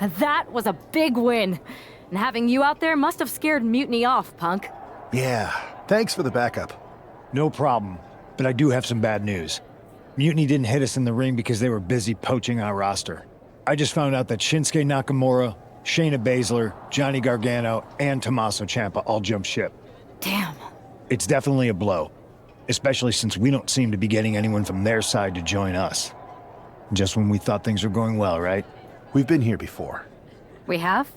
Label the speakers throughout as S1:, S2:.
S1: That was a big win. And having you out there must have scared Mutiny off, punk.
S2: Yeah, thanks for the backup.
S3: No problem, but I do have some bad news. Mutiny didn't hit us in the ring because they were busy poaching our roster. I just found out that Shinsuke Nakamura, Shayna Baszler, Johnny Gargano, and Tommaso Ciampa all jumped ship.
S1: Damn.
S3: It's definitely a blow, especially since we don't seem to be getting anyone from their side to join us. Just when we thought things were going well, right?
S2: We've been here before.
S1: We have?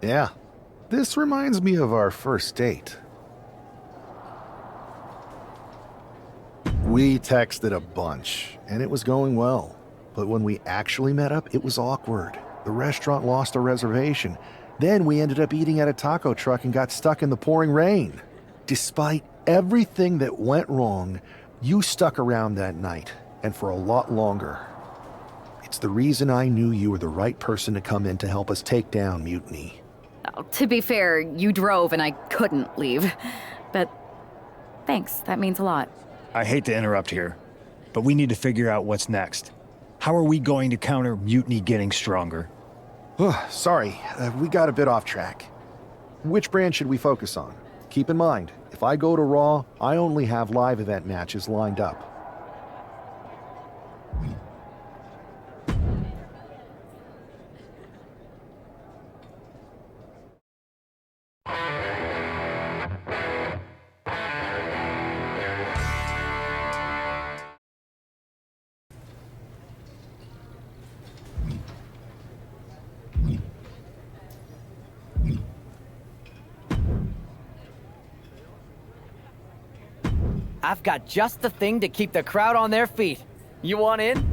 S2: Yeah. This reminds me of our first date. We texted a bunch, and it was going well. But when we actually met up, it was awkward. The restaurant lost a reservation. Then we ended up eating at a taco truck and got stuck in the pouring rain. Despite everything that went wrong, you stuck around that night, and for a lot longer. It's the reason I knew you were the right person to come in to help us take down Mutiny.
S1: Oh, to be fair, you drove and I couldn't leave. But thanks, that means a lot.
S3: I hate to interrupt here, but we need to figure out what's next. How are we going to counter Mutiny getting stronger?
S2: Sorry, we got a bit off track. Which brand should we focus on? Keep in mind, if I go to Raw, I only have live event matches lined up.
S4: I've got just the thing to keep the crowd on their feet. You want in?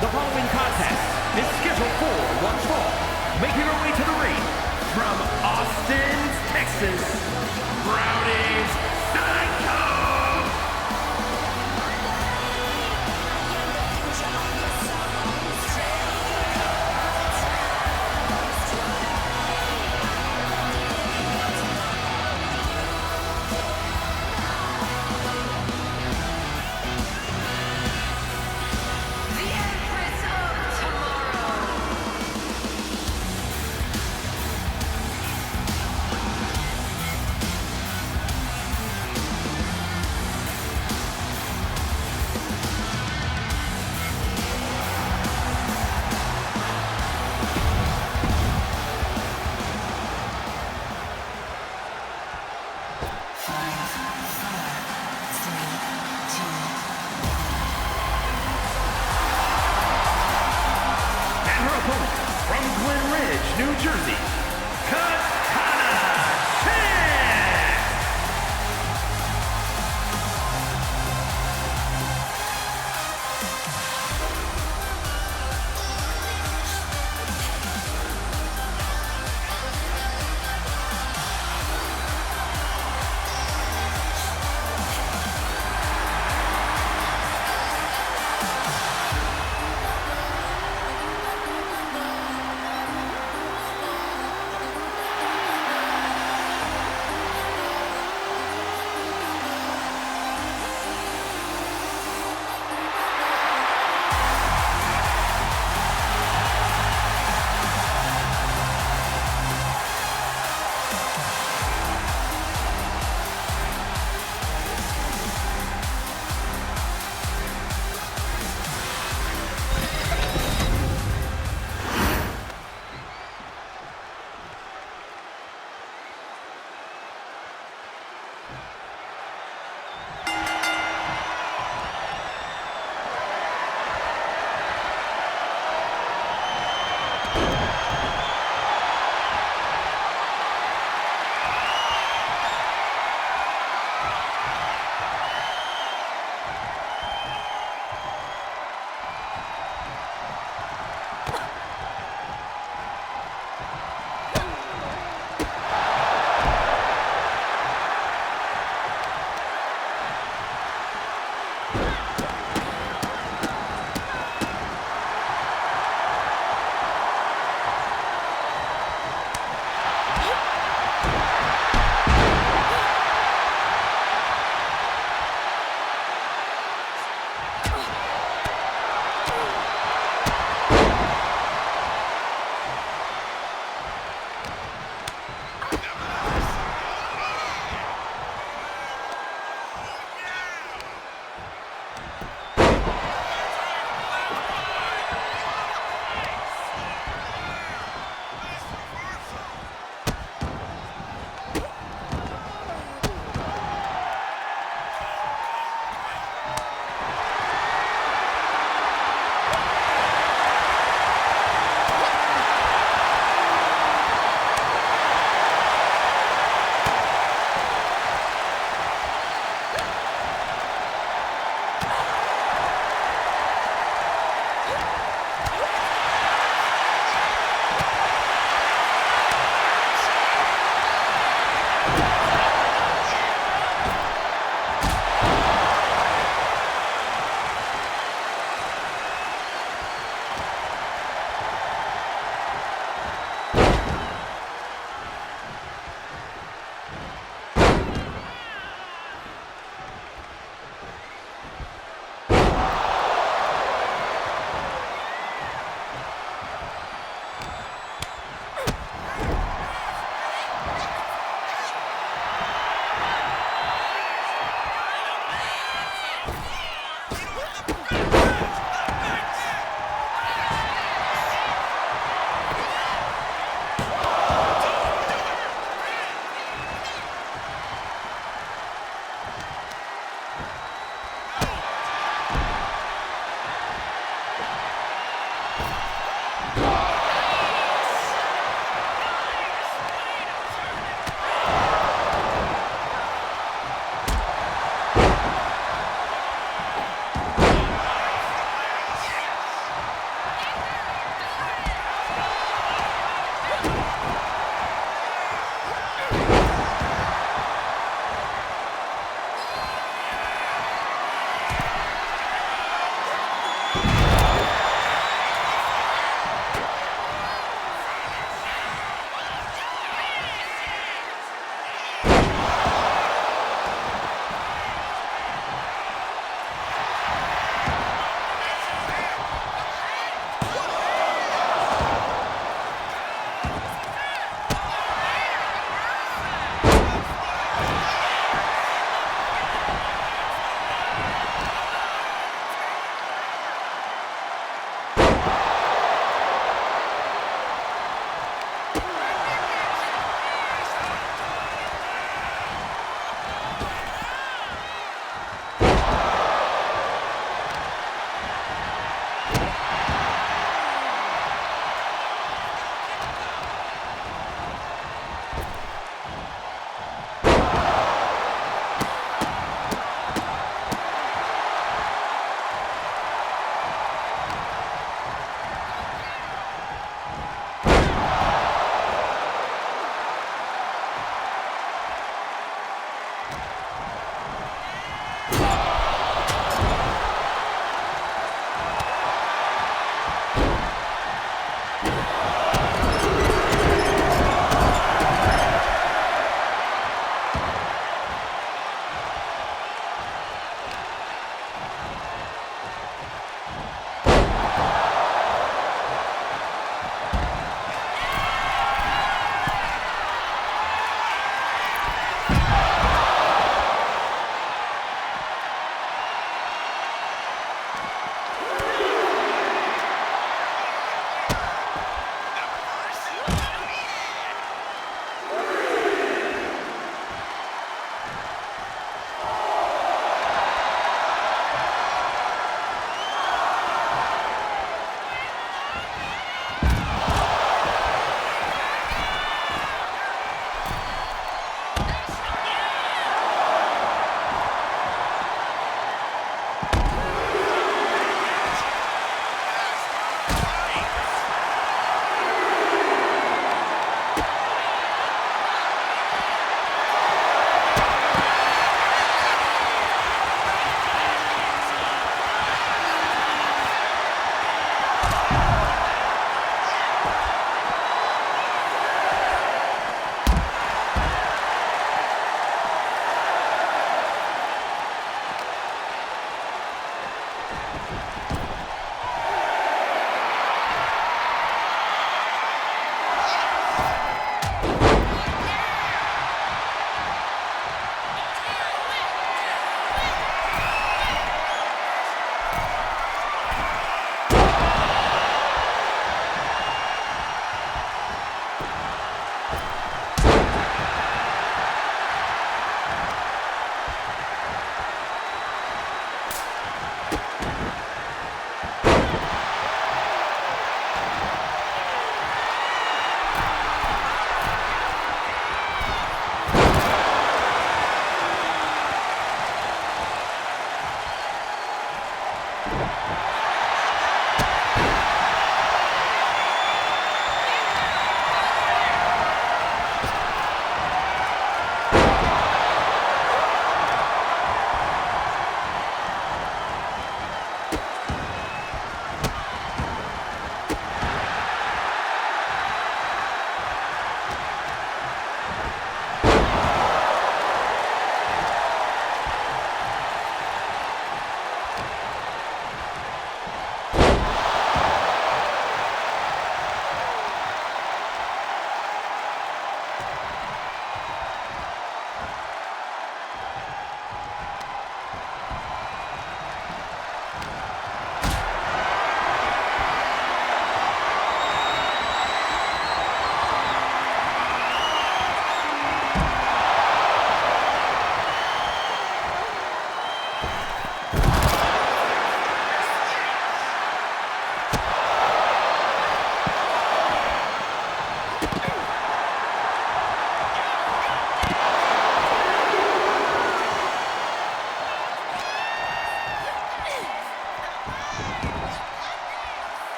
S5: The following contest is scheduled for one fall. Making her way to the ring from Austin, Texas, Brownie's Psycho! From Glen Ridge, New Jersey, Katana Chance!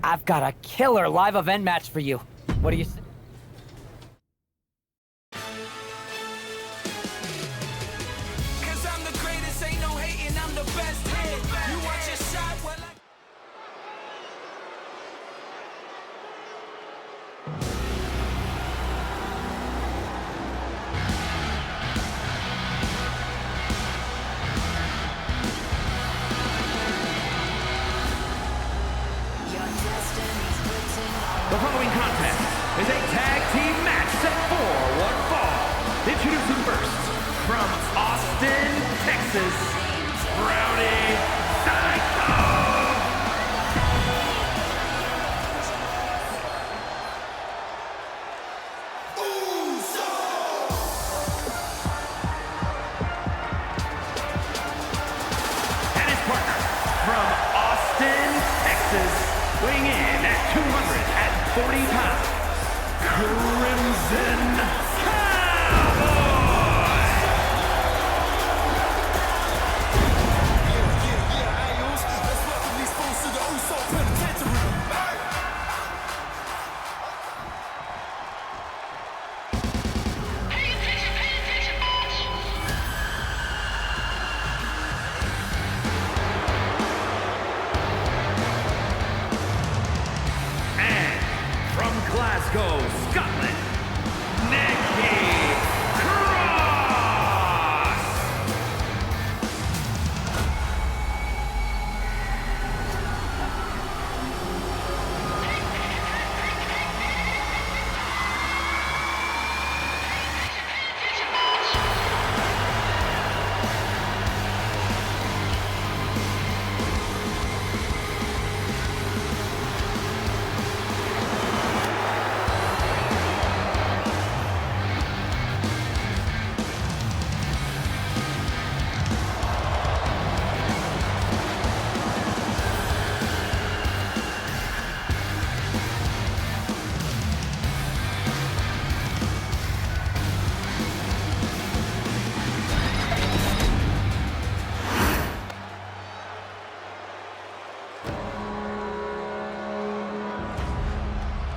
S4: I've got a killer live event match for you. What do you say?
S6: Cause I'm the greatest, ain't no hating, I'm the best. You want your shot, well I...
S5: The following contest is a Texas, Rowdy Psycho! And his partner from Austin, Texas, weighing in at 240 pounds, Crimson Cowboy!
S6: Let's welcome these fools to the Uso Penitentiary.
S5: And from Glasgow, Scotland, Nikki Cross!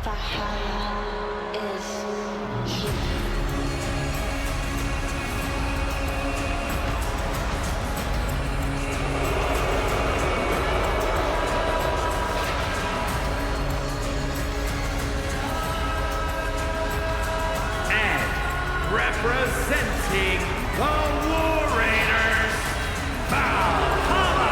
S7: Valhalla is here.
S5: And representing the War Raiders, Valhalla!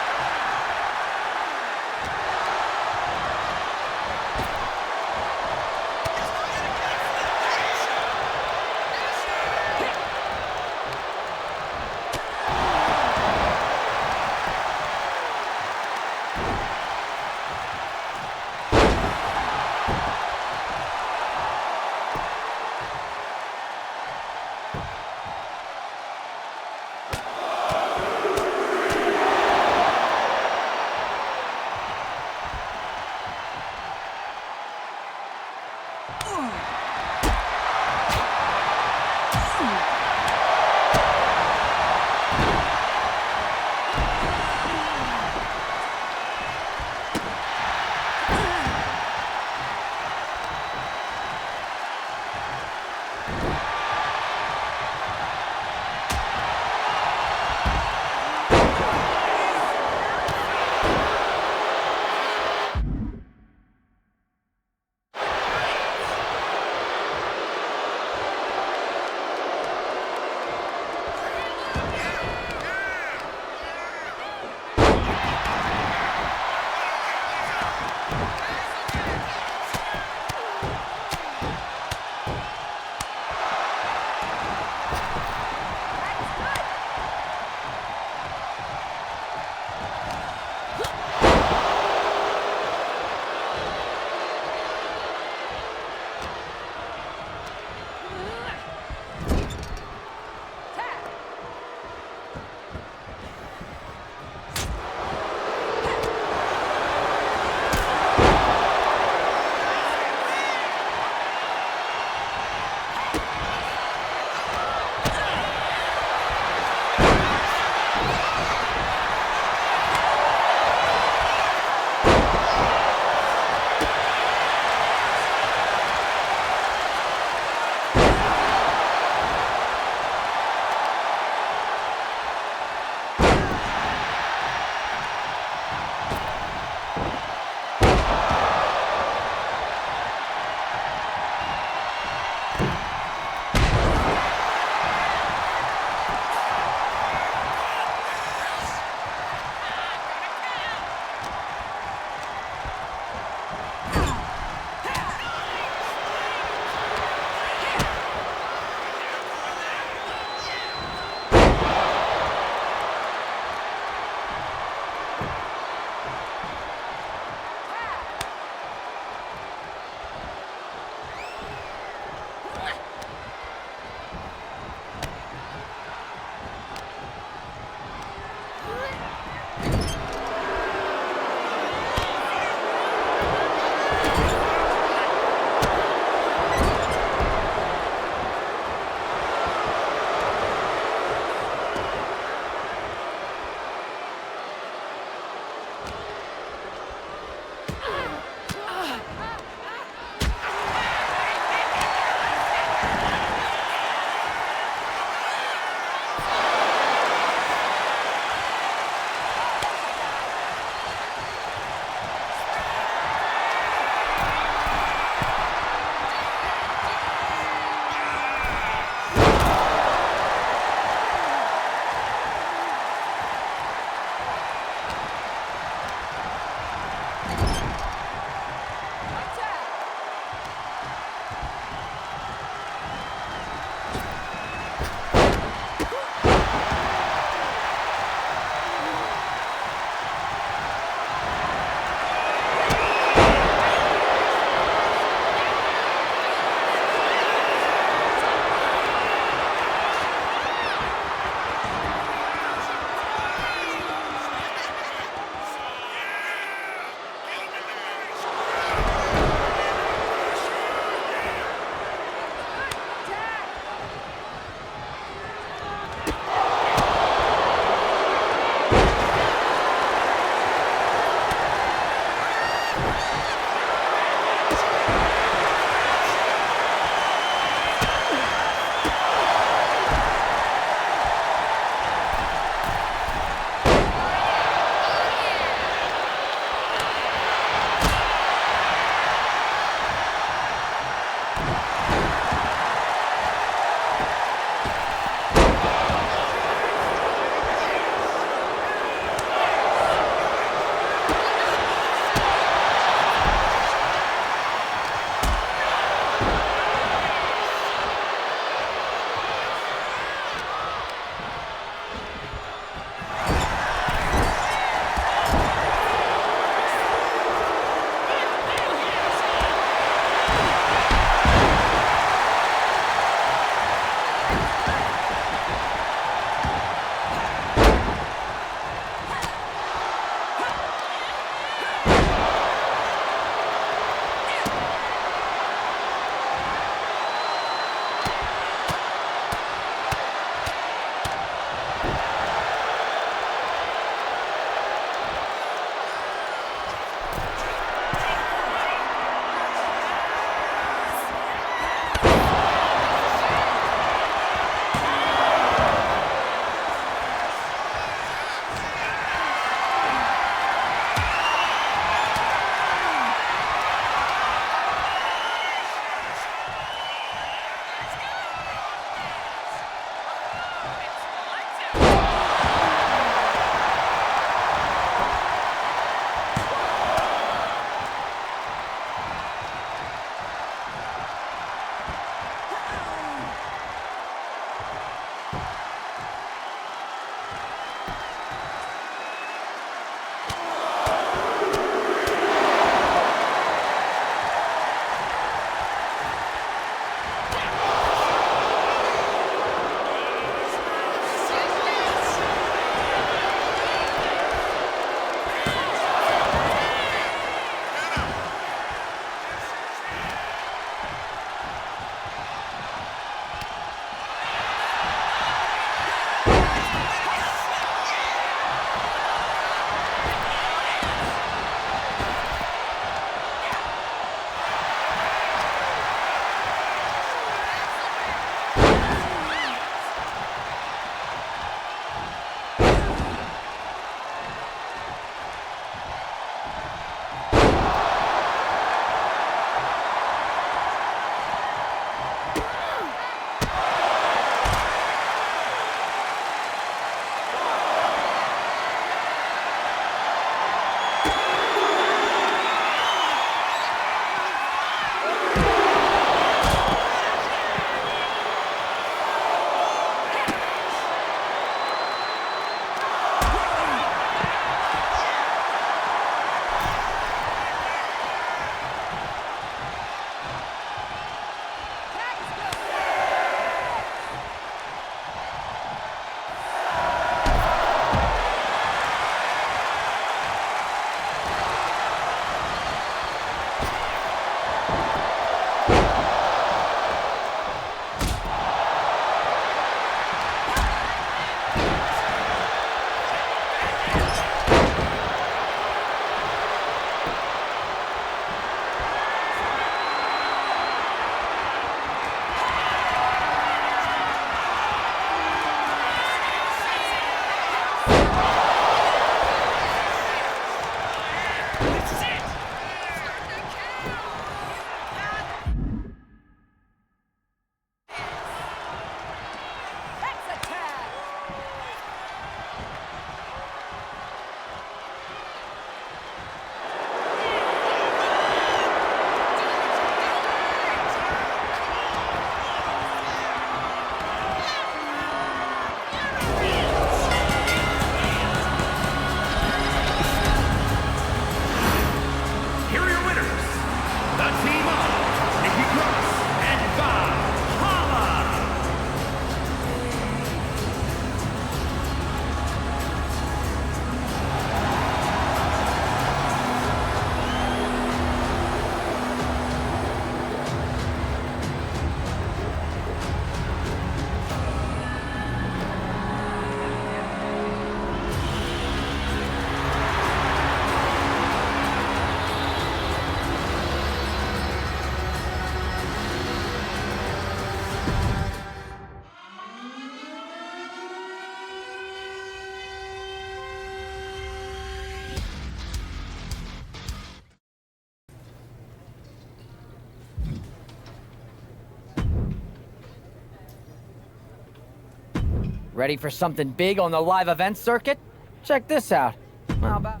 S4: Ready for something big on the live event circuit? Check this out. How about...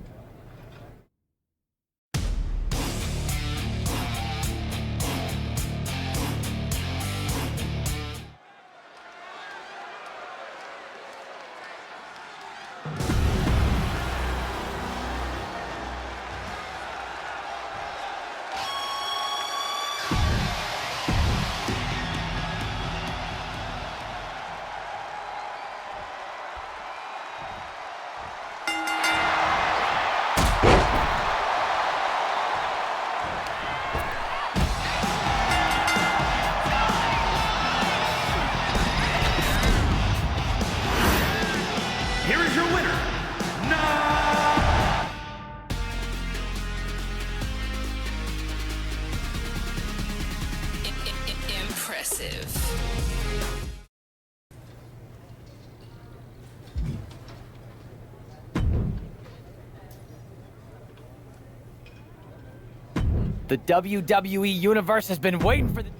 S5: Here is your winner,
S7: Impressive.
S4: The WWE Universe has been waiting for the...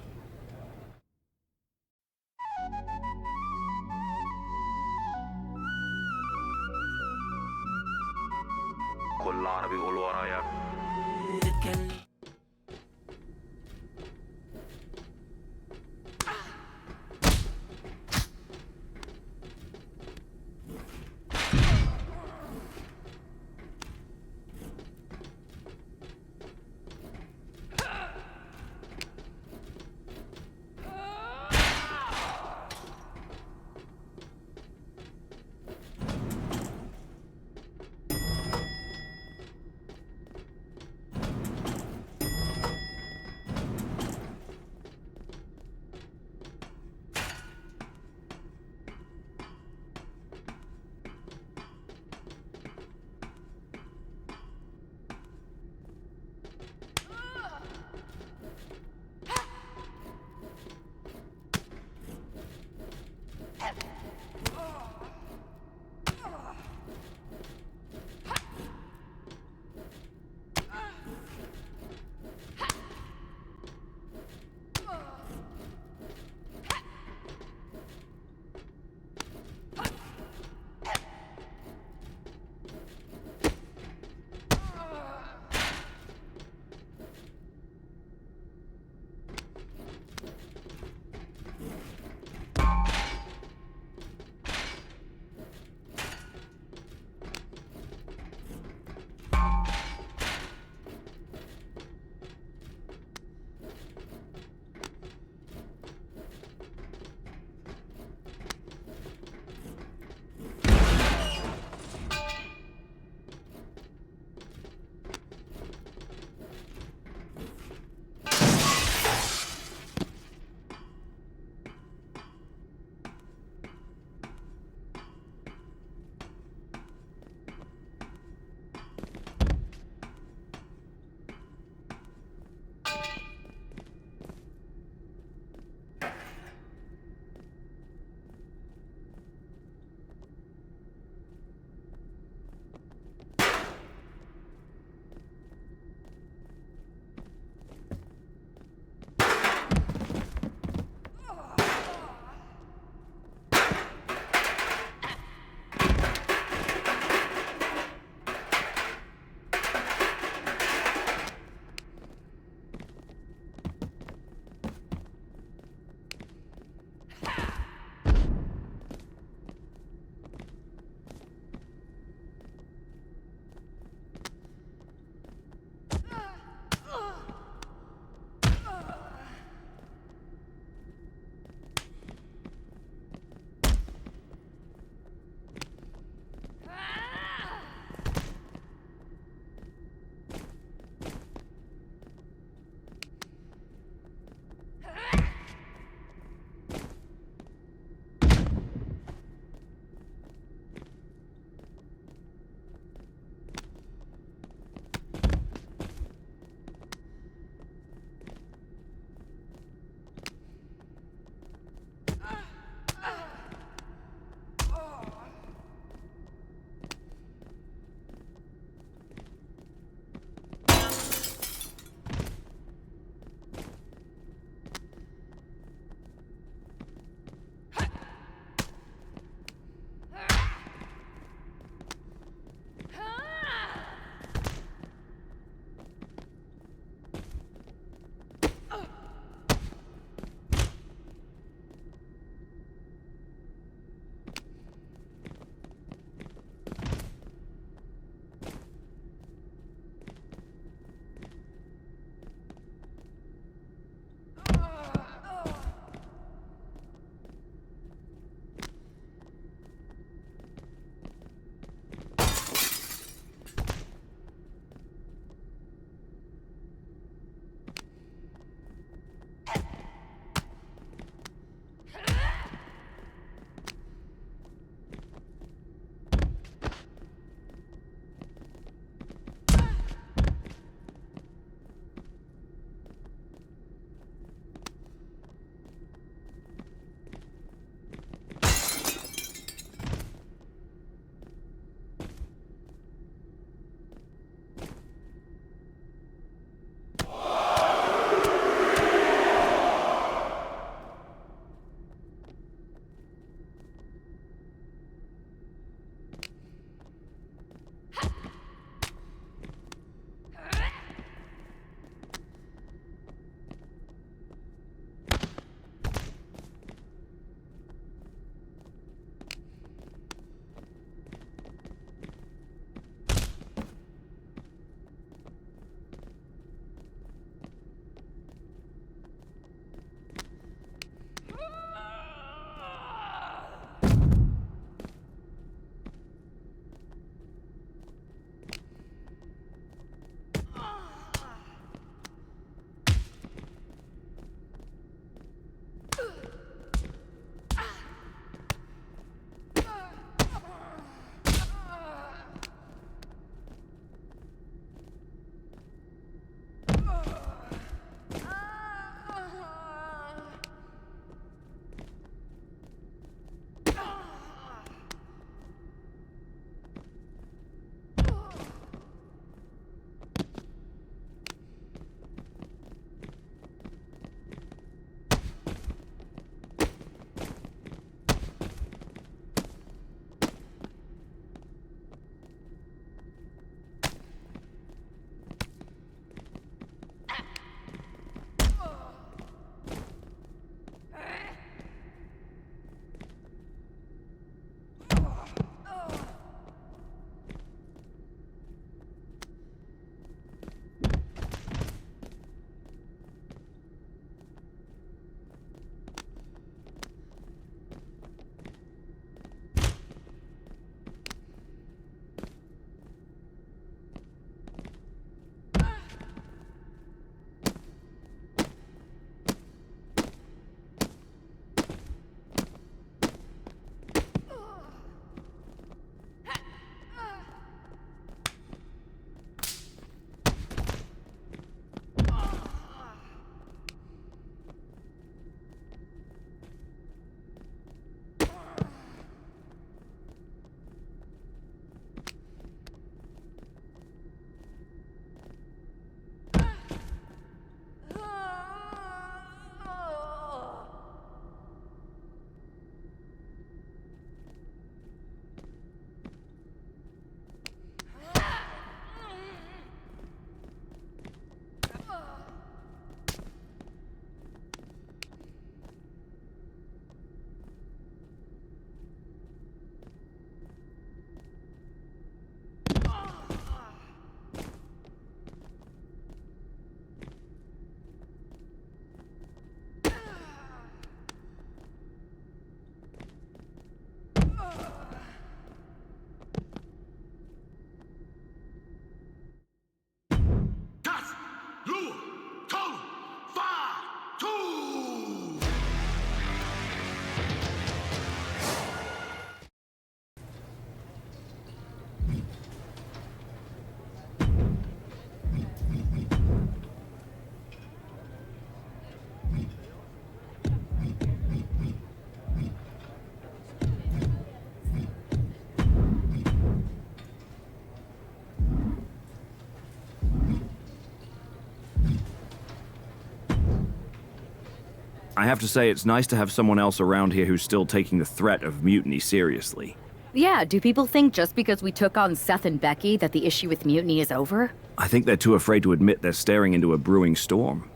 S8: I have to say, it's nice to have someone else around here who's still taking the threat of mutiny seriously.
S1: Yeah, do people think just because we took on Seth and Becky that the issue with mutiny is over?
S8: I think they're too afraid to admit they're staring into a brewing storm.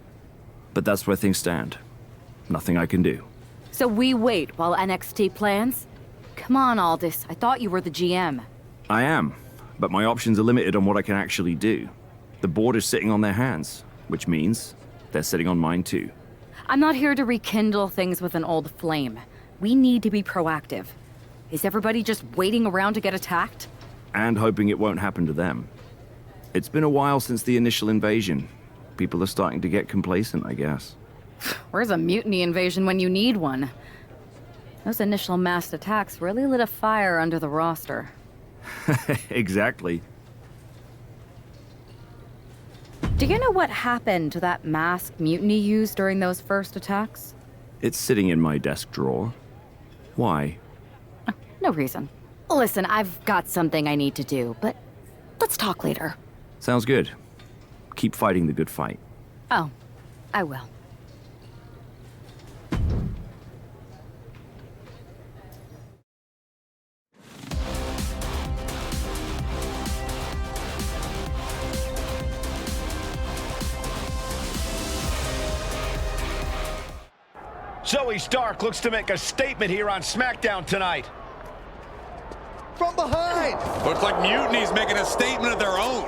S8: But that's where things stand. Nothing I can do.
S1: So we wait while NXT plans? Come on, Aldous. I thought you were the GM.
S8: I am, but my options are limited on what I can actually do. The board is sitting on their hands, which means they're sitting on mine too.
S1: I'm not here to rekindle things with an old flame. We need to be proactive. Is everybody just waiting around to get attacked?
S8: And hoping it won't happen to them. It's been a while since the initial invasion. People are starting to get complacent, I guess.
S1: Where's a mutiny invasion when you need one? Those initial massed attacks really lit a fire under the roster.
S8: Exactly.
S1: Do you know what happened to that masked mutiny used during those first attacks?
S8: It's sitting in my desk drawer. Why?
S1: No reason. Listen, I've got something I need to do, but let's talk later.
S8: Sounds good. Keep fighting the good fight.
S1: Oh, I will.
S3: Zoe Stark looks to make a statement here on SmackDown tonight.
S9: From behind!
S10: Looks like Mutiny's making a statement of their own.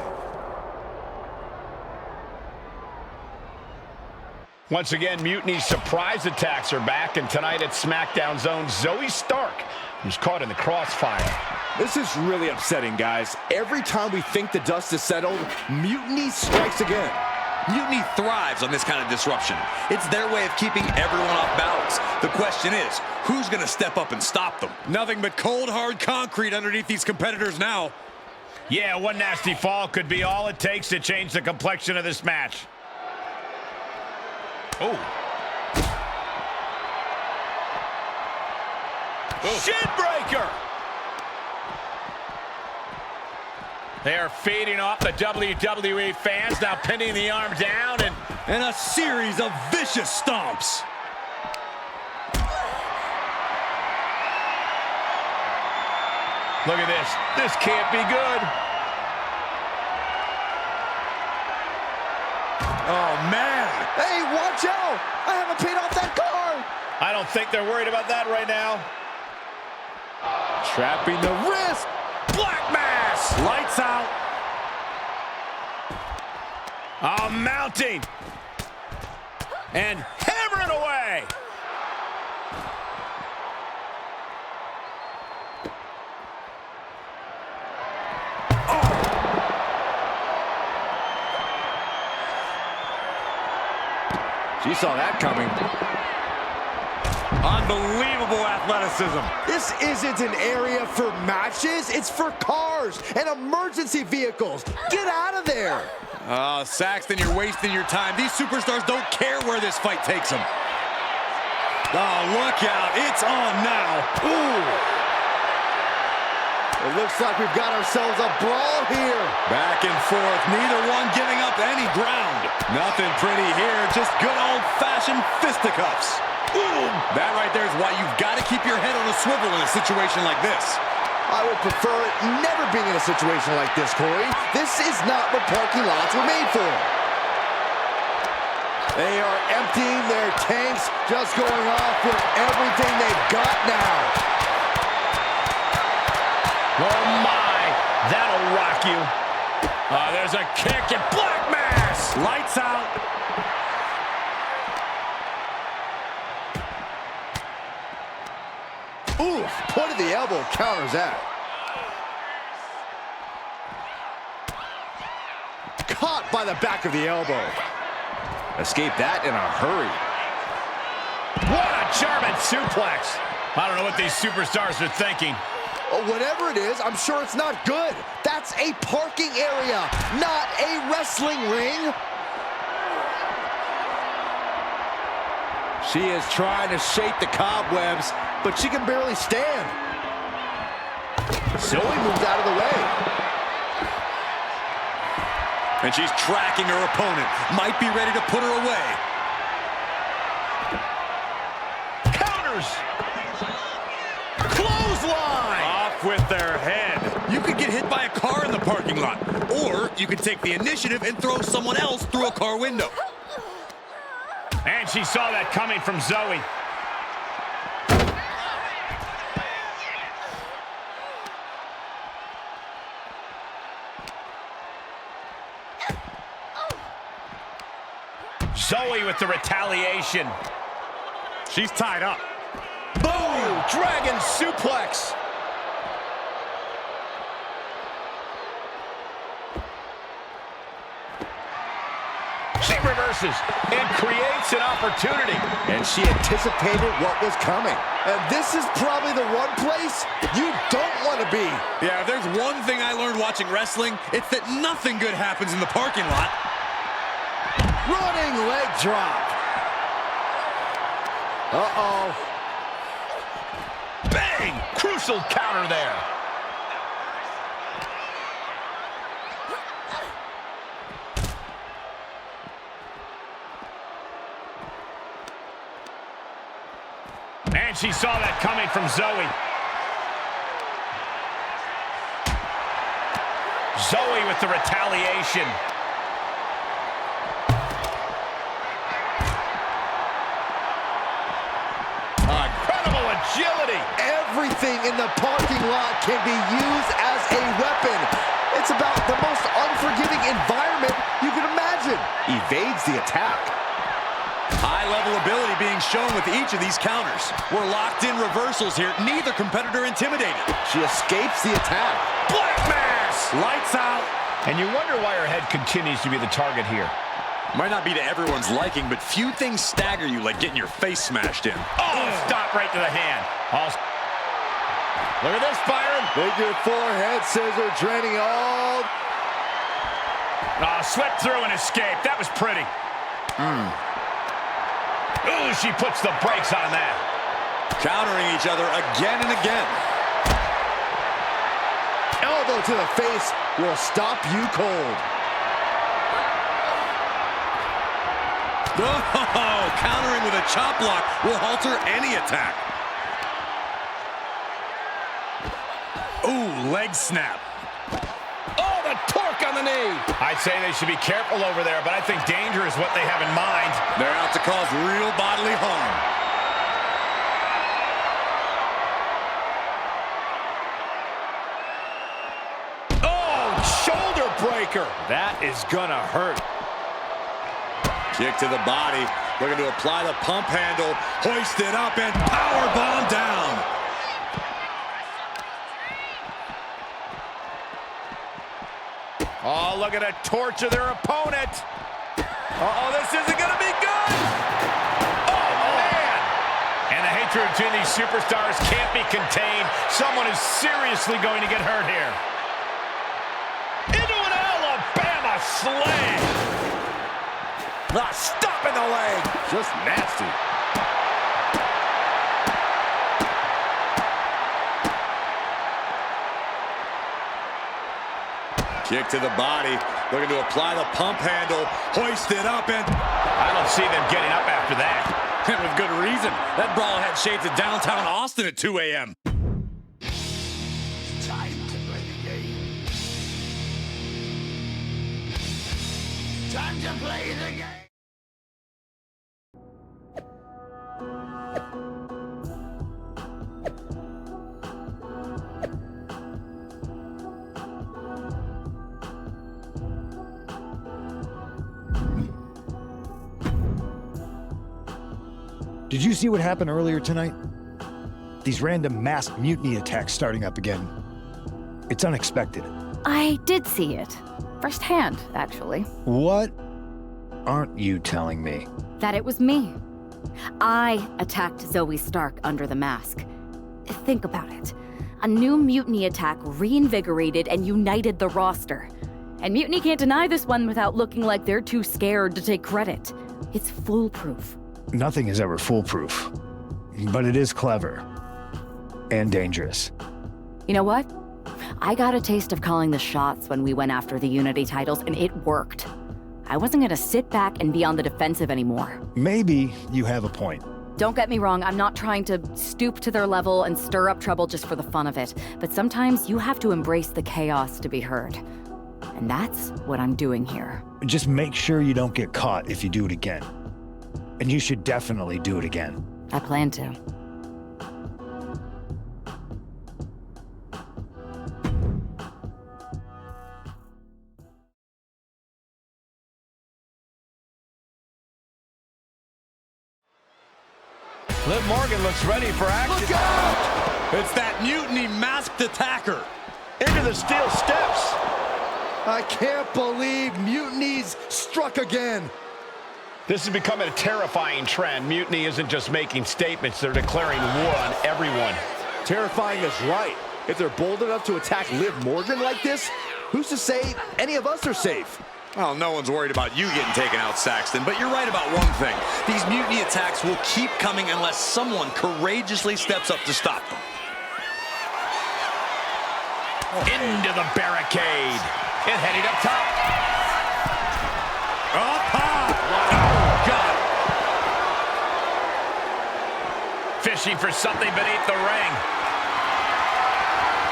S3: Once again, Mutiny's surprise attacks are back, and tonight at SmackDown's own Zoe Stark, who's caught in the crossfire.
S9: This is really upsetting, guys. Every time we think the dust is settled, Mutiny strikes again.
S10: Mutiny thrives on this kind of disruption. It's their way of keeping everyone off balance. The question is, who's going to step up and stop them? Nothing but cold, hard concrete underneath these competitors now.
S3: Yeah, one nasty fall could be all it takes to change the complexion of this match. Oh. Shin breaker! They are feeding off the WWE fans, now pinning the arm down
S10: And a series of vicious stomps.
S3: Look at this. This can't be good.
S10: Oh, man.
S9: Hey, watch out! I haven't paid off that car!
S3: I don't think they're worried about that right now.
S9: Trapping the wrist!
S3: Black mass!
S10: Lights out.
S3: Oh, mounting. And hammering away.
S9: She saw that coming.
S10: Unbelievable athleticism.
S9: This isn't an area for matches. It's for cars and emergency vehicles. Get out of there.
S10: Saxton, you're wasting your time. These superstars don't care where this fight takes them. Oh, look out. It's on now.
S9: Ooh. It looks like we've got ourselves a brawl here.
S10: Back and forth, neither one giving up any ground. Nothing pretty here, just good old-fashioned fisticuffs. Boom! That right there is why you've got to keep your head on a swivel in a situation like this.
S9: I would prefer never being in a situation like this, Corey. This is not what parking lots were made for. They are emptying their tanks, just going off with everything they've got now.
S3: Oh, my. That'll rock you. There's a kick and black mass.
S10: Lights out.
S9: Oof, point of the elbow counters that. Caught by the back of the elbow. Escaped that in a hurry.
S3: What a German suplex. I don't know what these superstars are thinking.
S9: Whatever it is, I'm sure it's not good. That's a parking area, not a wrestling ring. She is trying to shake the cobwebs, but she can barely stand. Zoe moves out of the way.
S10: And she's tracking her opponent. Might be ready to put her away. their head. You could get hit by a car in the parking lot. Or you could take the initiative and throw someone else through a car window.
S5: And she saw that coming from Zoe. Zoe with the retaliation.
S10: She's tied up.
S9: Boom! Dragon suplex.
S5: She reverses and creates an opportunity.
S9: And she anticipated what was coming. And this is probably the one place you don't want to be.
S10: Yeah, if there's one thing I learned watching wrestling, it's that nothing good happens in the parking lot.
S9: Running leg drop. Uh-oh.
S5: Bang! Crucial counter there. And she saw that coming from Zoe. Zoe with the retaliation. Incredible agility.
S9: Everything in the parking lot can be used as a weapon. It's about the most unforgiving environment you can imagine. Evades the attack.
S10: High-level ability being shown with each of these counters. We're locked in reversals here. Neither competitor intimidated.
S9: She escapes the attack.
S5: Black mass.
S10: Lights out.
S5: And you wonder why her head continues to be the target here.
S10: Might not be to everyone's liking, but few things stagger you like getting your face smashed in.
S5: Oh, stop right to the hand. Look at this, Byron.
S9: Figure forehead scissor draining all.
S5: Oh, swept through and escaped. That was pretty. Ooh, she puts the brakes on that.
S10: Countering each other again and again.
S9: Elbow to the face will stop you cold.
S10: Oh, countering with a chop block will halter any attack. Ooh, leg snap.
S5: Oh, the torque on the knee. I'd say they should be careful over there, but I think danger is what they have in mind.
S10: They're out to cause real bodily harm.
S5: Oh, shoulder breaker. That is gonna hurt.
S10: Kick to the body. Looking to apply the pump handle. Hoist it up and power bomb down.
S5: Oh, look at a torture their opponent. Uh-oh, this isn't going to be good. Oh, man. And the hatred between these superstars can't be contained. Someone is seriously going to get hurt here. Into an Alabama slam. Stop in the leg.
S9: Just nasty.
S10: Kick to the body. Looking to apply the pump handle. Hoist it up and...
S5: I don't see them getting up after that.
S10: And with good reason. That brawl had shades of downtown Austin at 2 a.m.
S6: Time to play the game. Time to play the game.
S3: Did you see what happened earlier tonight? These random mass mutiny attacks starting up again. It's unexpected.
S1: I did see it. Firsthand, actually.
S3: What aren't you telling me?
S1: That it was me. I attacked Zoe Stark under the mask. Think about it. A new mutiny attack reinvigorated and united the roster. And Mutiny can't deny this one without looking like they're too scared to take credit. It's foolproof.
S3: Nothing is ever foolproof, but it is clever and dangerous.
S1: You know what? I got a taste of calling the shots when we went after the Unity titles, and it worked. I wasn't gonna sit back and be on the defensive anymore.
S3: Maybe you have a point.
S1: Don't get me wrong, I'm not trying to stoop to their level and stir up trouble just for the fun of it, but sometimes you have to embrace the chaos to be heard. And that's what I'm doing here.
S3: Just make sure you don't get caught if you do it again. And you should definitely do it again.
S1: I plan to.
S10: Liv Morgan looks ready for action. Look out! It's that Mutiny masked attacker.
S9: Into the steel steps. I can't believe Mutiny's struck again.
S11: This is becoming a terrifying trend. Mutiny isn't just making statements, they're declaring war on everyone.
S9: Terrifying is right. If they're bold enough to attack Liv Morgan like this, who's to say any of us are safe?
S10: Well, no one's worried about you getting taken out, Saxton, but you're right about one thing. These mutiny attacks will keep coming unless someone courageously steps up to stop them.
S11: Into the barricade. And heading up top.
S10: Up high. Oh, God.
S11: Fishing for something beneath the ring.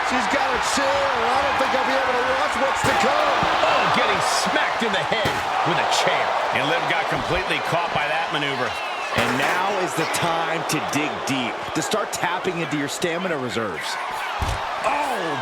S9: She's got a chair. I don't think I'll be able to watch what's to come.
S11: Oh, getting smacked in the head with a chair. And Liv got completely caught by that maneuver.
S9: And now is the time to dig deep, to start tapping into your stamina reserves.
S11: Oh!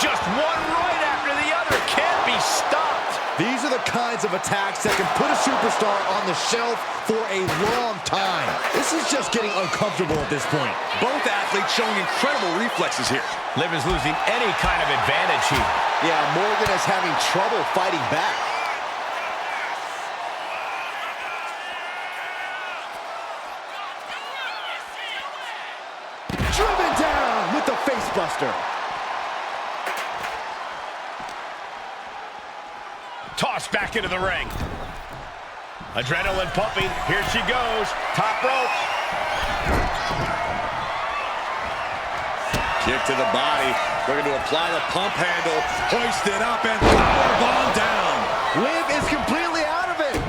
S11: Just one right after the other. Can't be stopped.
S9: These are the kinds of attacks that can put a superstar on the shelf for a long time. This is just getting uncomfortable at this point.
S10: Both athletes showing incredible reflexes here.
S11: Liv is losing any kind of advantage here.
S9: Yeah, Morgan is having trouble fighting back. Driven down with the facebuster.
S11: Tossed back into the ring. Adrenaline pumping. Here she goes. Top rope.
S10: Kick to the body. Looking to apply the pump handle. Hoist it up and powerbomb down.
S9: Liv is completely out of it.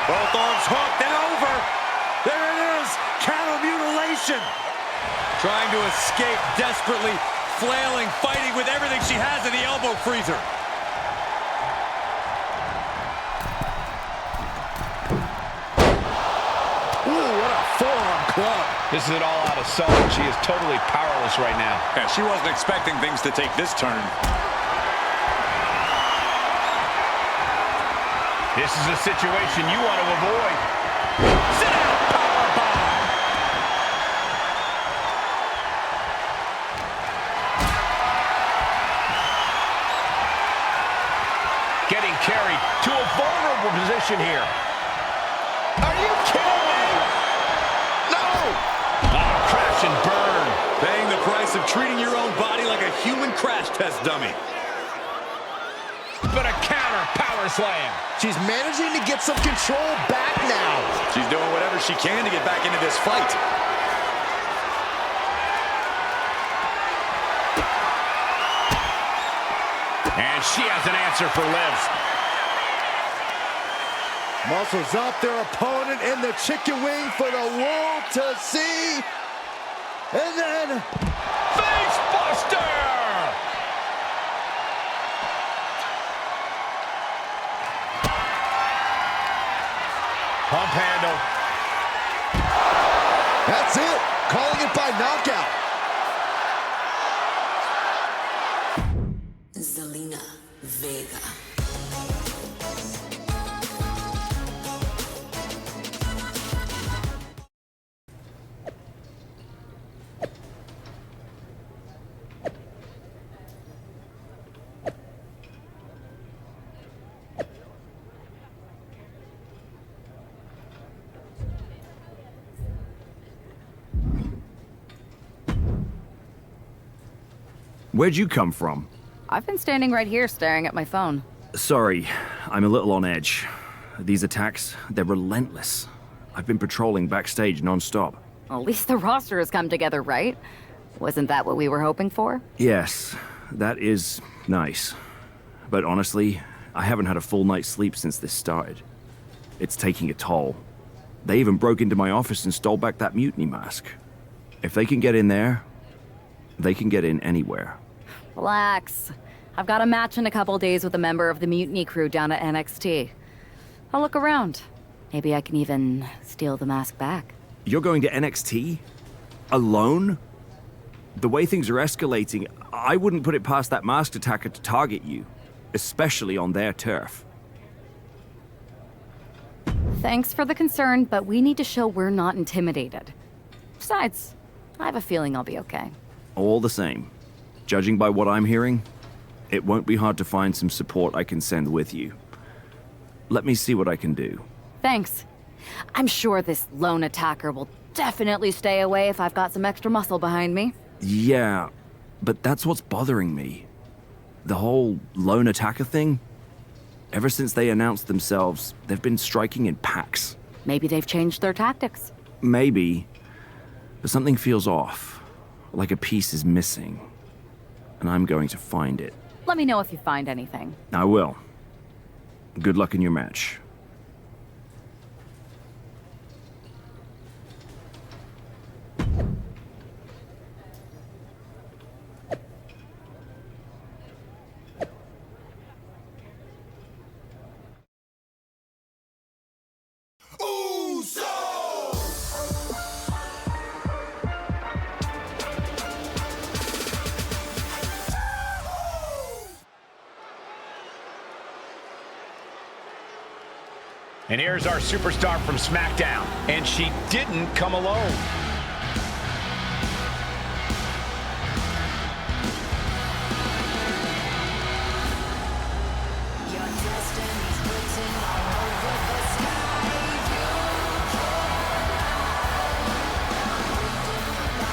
S10: Both arms hooked and over. There it is. Counter mutilation. Trying to escape desperately. Flailing, fighting with everything she has in the elbow freezer.
S9: Ooh, what a forearm club.
S11: This is an all-out assault. She is totally powerless right now.
S10: Yeah, she wasn't expecting things to take this turn.
S11: This is a situation you want to avoid. Sit down, powerbomb. Getting carried to a vulnerable position here. Are you kidding me? No! Oh, crash and burn.
S10: Paying the price of treating your own body like a human crash test dummy.
S11: But a counter power slam.
S9: She's managing to get some control back now.
S10: She's doing whatever she can to get back into this fight.
S11: And she has an answer for Liv.
S9: Muscles up their opponent in the chicken wing for the world to see. And then...
S11: Face buster! Pump handle.
S9: That's it. Calling it by knockout.
S7: Zelina Vega.
S8: Where'd you come from?
S1: I've been standing right here staring at my phone.
S8: Sorry, I'm a little on edge. These attacks, they're relentless. I've been patrolling backstage non-stop.
S1: At least the roster has come together, right? Wasn't that what we were hoping for?
S8: Yes, that is nice. But honestly, I haven't had a full night's sleep since this started. It's taking a toll. They even broke into my office and stole back that mutiny mask. If they can get in there, they can get in anywhere.
S1: Relax. I've got a match in a couple days with a member of the mutiny crew down at NXT. I'll look around. Maybe I can even steal the mask back.
S8: You're going to NXT? Alone? The way things are escalating, I wouldn't put it past that masked attacker to target you, especially on their turf.
S1: Thanks for the concern, but we need to show we're not intimidated. Besides, I have a feeling I'll be okay.
S8: All the same, judging by what I'm hearing, it won't be hard to find some support I can send with you. Let me see what I can do.
S1: Thanks. I'm sure this lone attacker will definitely stay away if I've got some extra muscle behind me.
S8: Yeah, but that's what's bothering me. The whole lone attacker thing? Ever since they announced themselves, they've been striking in packs.
S1: Maybe they've changed their tactics.
S8: Maybe, but something feels off. Like a piece is missing. And I'm going to find it.
S1: Let me know if you find anything.
S8: I will. Good luck in your match.
S11: And here's our superstar from SmackDown. And she didn't come alone.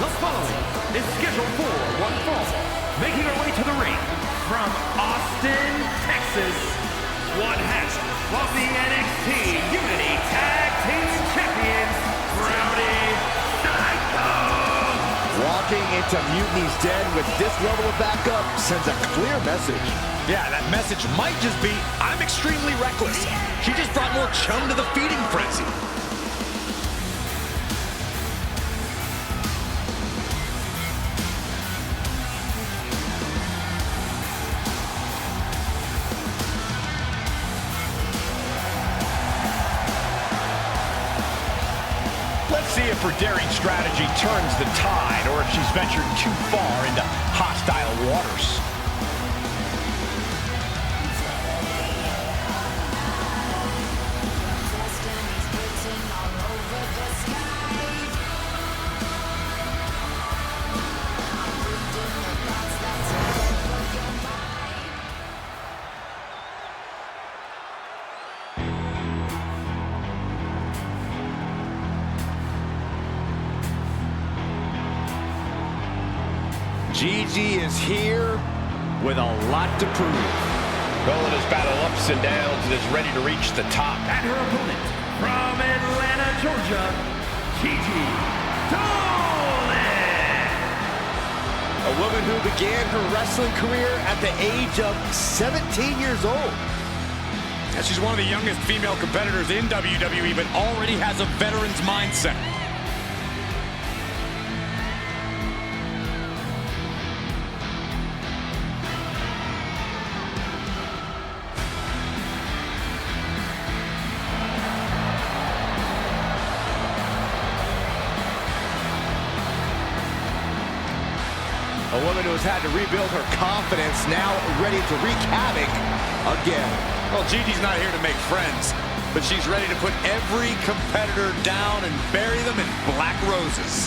S5: The following is scheduled for one fall. Making her way to the ring from Austin, Texas, one half of the NXT Unity Tag Team Champions, Rowdy Psycho!
S9: Walking into Mutiny's den with this level of backup sends a clear message.
S10: Yeah, that message might just be, I'm extremely reckless. She just brought more chum to the feeding frenzy.
S11: See if her daring strategy turns the tide, or if she's ventured too far into hostile waters.
S9: Gigi is here with a lot to prove.
S11: Rolling his battle ups and downs and is ready to reach the top.
S5: And her opponent from Atlanta, Georgia, Gigi Dolan!
S9: A woman who began her wrestling career at the age of 17 years old.
S10: And she's one of the youngest female competitors in WWE, but already has a veteran's mindset.
S9: A woman who has had to rebuild her confidence, now ready to wreak havoc again.
S10: Well, Gigi's not here to make friends, but she's ready to put every competitor down and bury them in black roses.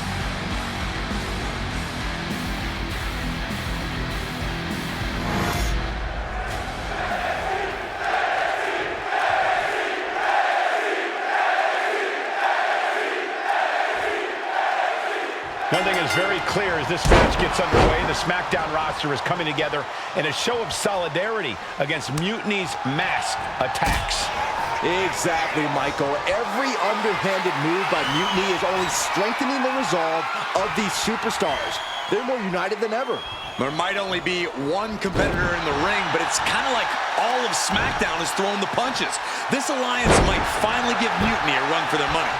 S11: One thing is very clear as this match gets underway, the SmackDown roster is coming together in a show of solidarity against Mutiny's mass attacks.
S9: Exactly, Michael. Every underhanded move by Mutiny is only strengthening the resolve of these superstars. They're more united than ever.
S10: There might only be one competitor in the ring, but it's kind of like all of SmackDown is throwing the punches. This alliance might finally give Mutiny a run for their money.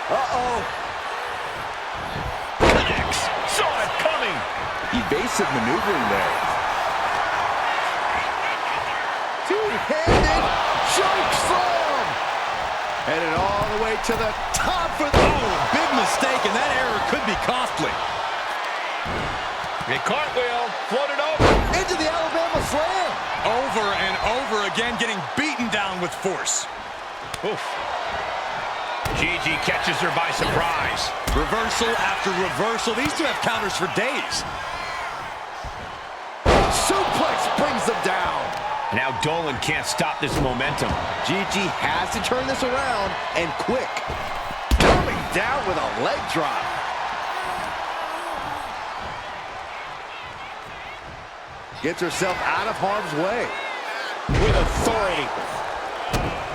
S9: Uh-oh.
S11: Connects. Saw it coming.
S9: Evasive maneuvering there. Two-handed choke slam. Headed all the way to the top for the...
S10: Oh, big mistake, and that error could be costly.
S11: A cartwheel, floated over.
S9: Into the Alabama slam.
S10: Over and over again, getting beaten down with force.
S11: Oof. Gigi catches her by surprise.
S10: Reversal after reversal. These two have counters for days.
S9: Suplex brings them down.
S11: Now Dolan can't stop this momentum.
S9: Gigi has to turn this around, and quick. Coming down with a leg drop. Gets herself out of harm's way.
S10: With authority.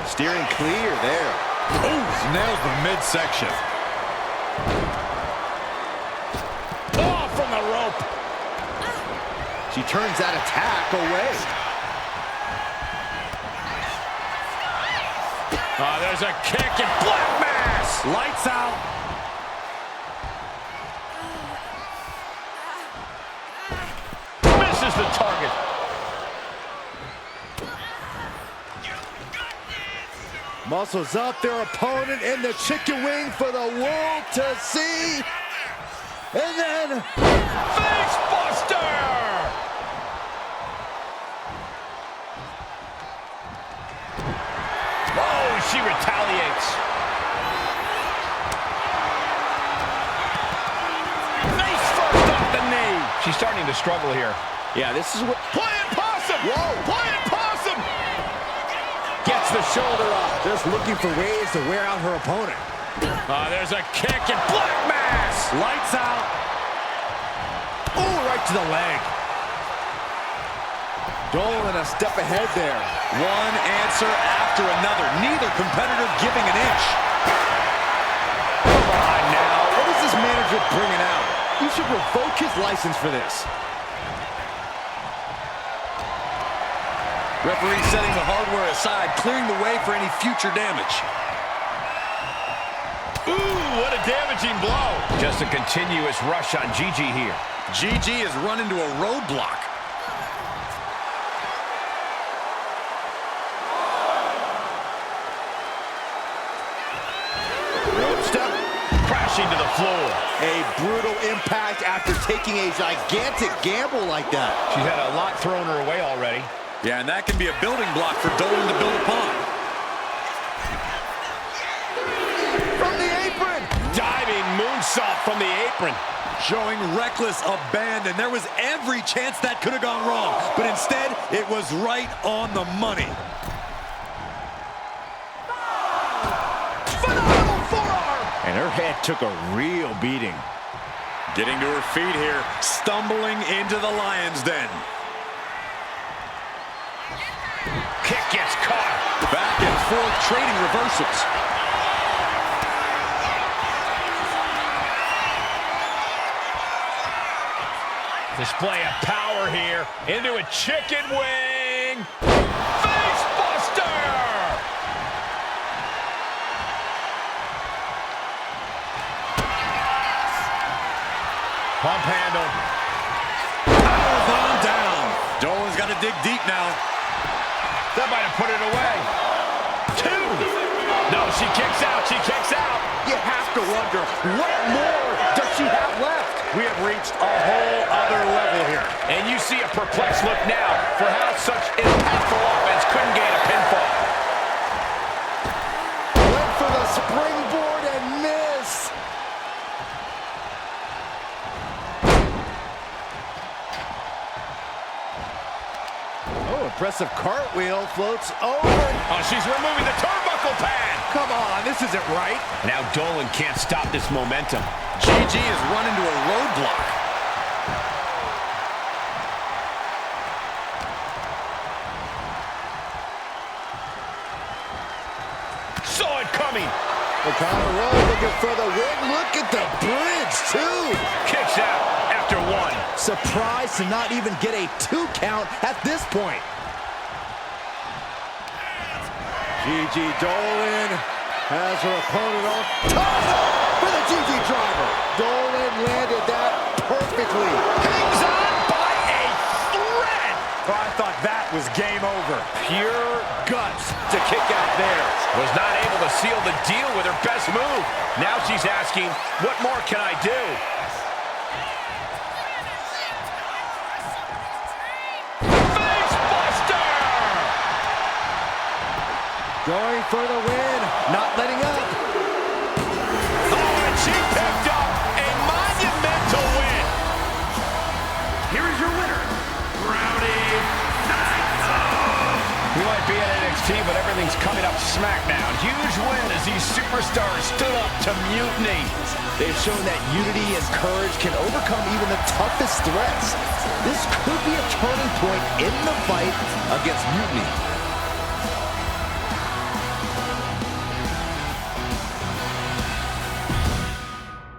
S9: Steering clear there.
S10: Oh, nails the midsection.
S11: Oh, from the rope.
S9: She turns that attack away.
S11: There's a kick and black mass.
S10: Lights out.
S11: Misses the target.
S9: Muscles up their opponent in the chicken wing for the world to see. And then...
S11: Face buster! Oh, she retaliates. Face first off the knee. She's starting to struggle here.
S9: Yeah, this is what...
S11: Playing possum!
S9: Whoa!
S11: Playing possum!
S9: Gets the shoulder up. Just looking for ways to wear out her opponent.
S11: There's a kick and black mass.
S10: Lights out.
S9: Oh, right to the leg. Dolan a step ahead there.
S10: One answer after another. Neither competitor giving an inch.
S9: Come on now. What is this manager bringing out? You should revoke his license for this.
S10: Referee setting the hardware aside, clearing the way for any future damage.
S11: Ooh, what a damaging blow. Just a continuous rush on Gigi here.
S10: Gigi has run into a roadblock.
S9: Rope step.
S11: Crashing to the floor.
S9: A brutal impact after taking a gigantic gamble like that.
S11: She's had a lot thrown her way already.
S10: Yeah, and that can be a building block for Dolan to build upon.
S9: From the apron.
S11: Diving moonsault from the apron.
S10: Showing reckless abandon. There was every chance that could have gone wrong, but instead, it was right on the money.
S9: Phenomenal forearm.
S10: And her head took a real beating. Getting to her feet here, stumbling into the lion's den.
S11: Kick gets caught.
S10: Back and forth, trading reversals.
S11: Display of power here into a chicken wing. Face buster! Pump handle.
S10: Powerbomb down. Dolan's got to dig deep now.
S11: That might have put it away. Two. No, she kicks out. She kicks out.
S9: You have to wonder, what more does she have left?
S11: We have reached a whole other level here. And you see a perplexed look now for how such impactful offense couldn't gain a pinfall.
S9: Went for the springboard and miss. Oh, impressive cartwheel, floats over.
S11: Oh, she's removing the turnbuckle pad.
S9: Come on, this isn't right.
S11: Now Dolan can't stop this momentum.
S10: Gigi has run into a roadblock.
S11: Saw it coming.
S9: O'Connor Rowe looking for the win. Look at the bridge, too.
S11: Kicks out after 1.
S9: Surprised to not even get a 2 count at this point. Gigi Dolan has her opponent on top for the Gigi driver. Dolan landed that perfectly.
S11: Hangs on by a thread.
S10: Oh, I thought that was game over.
S11: Pure guts to kick out there. Was not able to seal the deal with her best move. Now she's asking, what more can I do? Face buster!
S9: Going for the win, not letting up.
S11: Oh, and she picked up a monumental win.
S5: Here is your winner, Rowdy Psycho.
S11: We might be at NXT, but everything's coming up SmackDown. Huge win as these superstars stood up to Mutiny.
S9: They've shown that unity and courage can overcome even the toughest threats. This could be a turning point in the fight against Mutiny.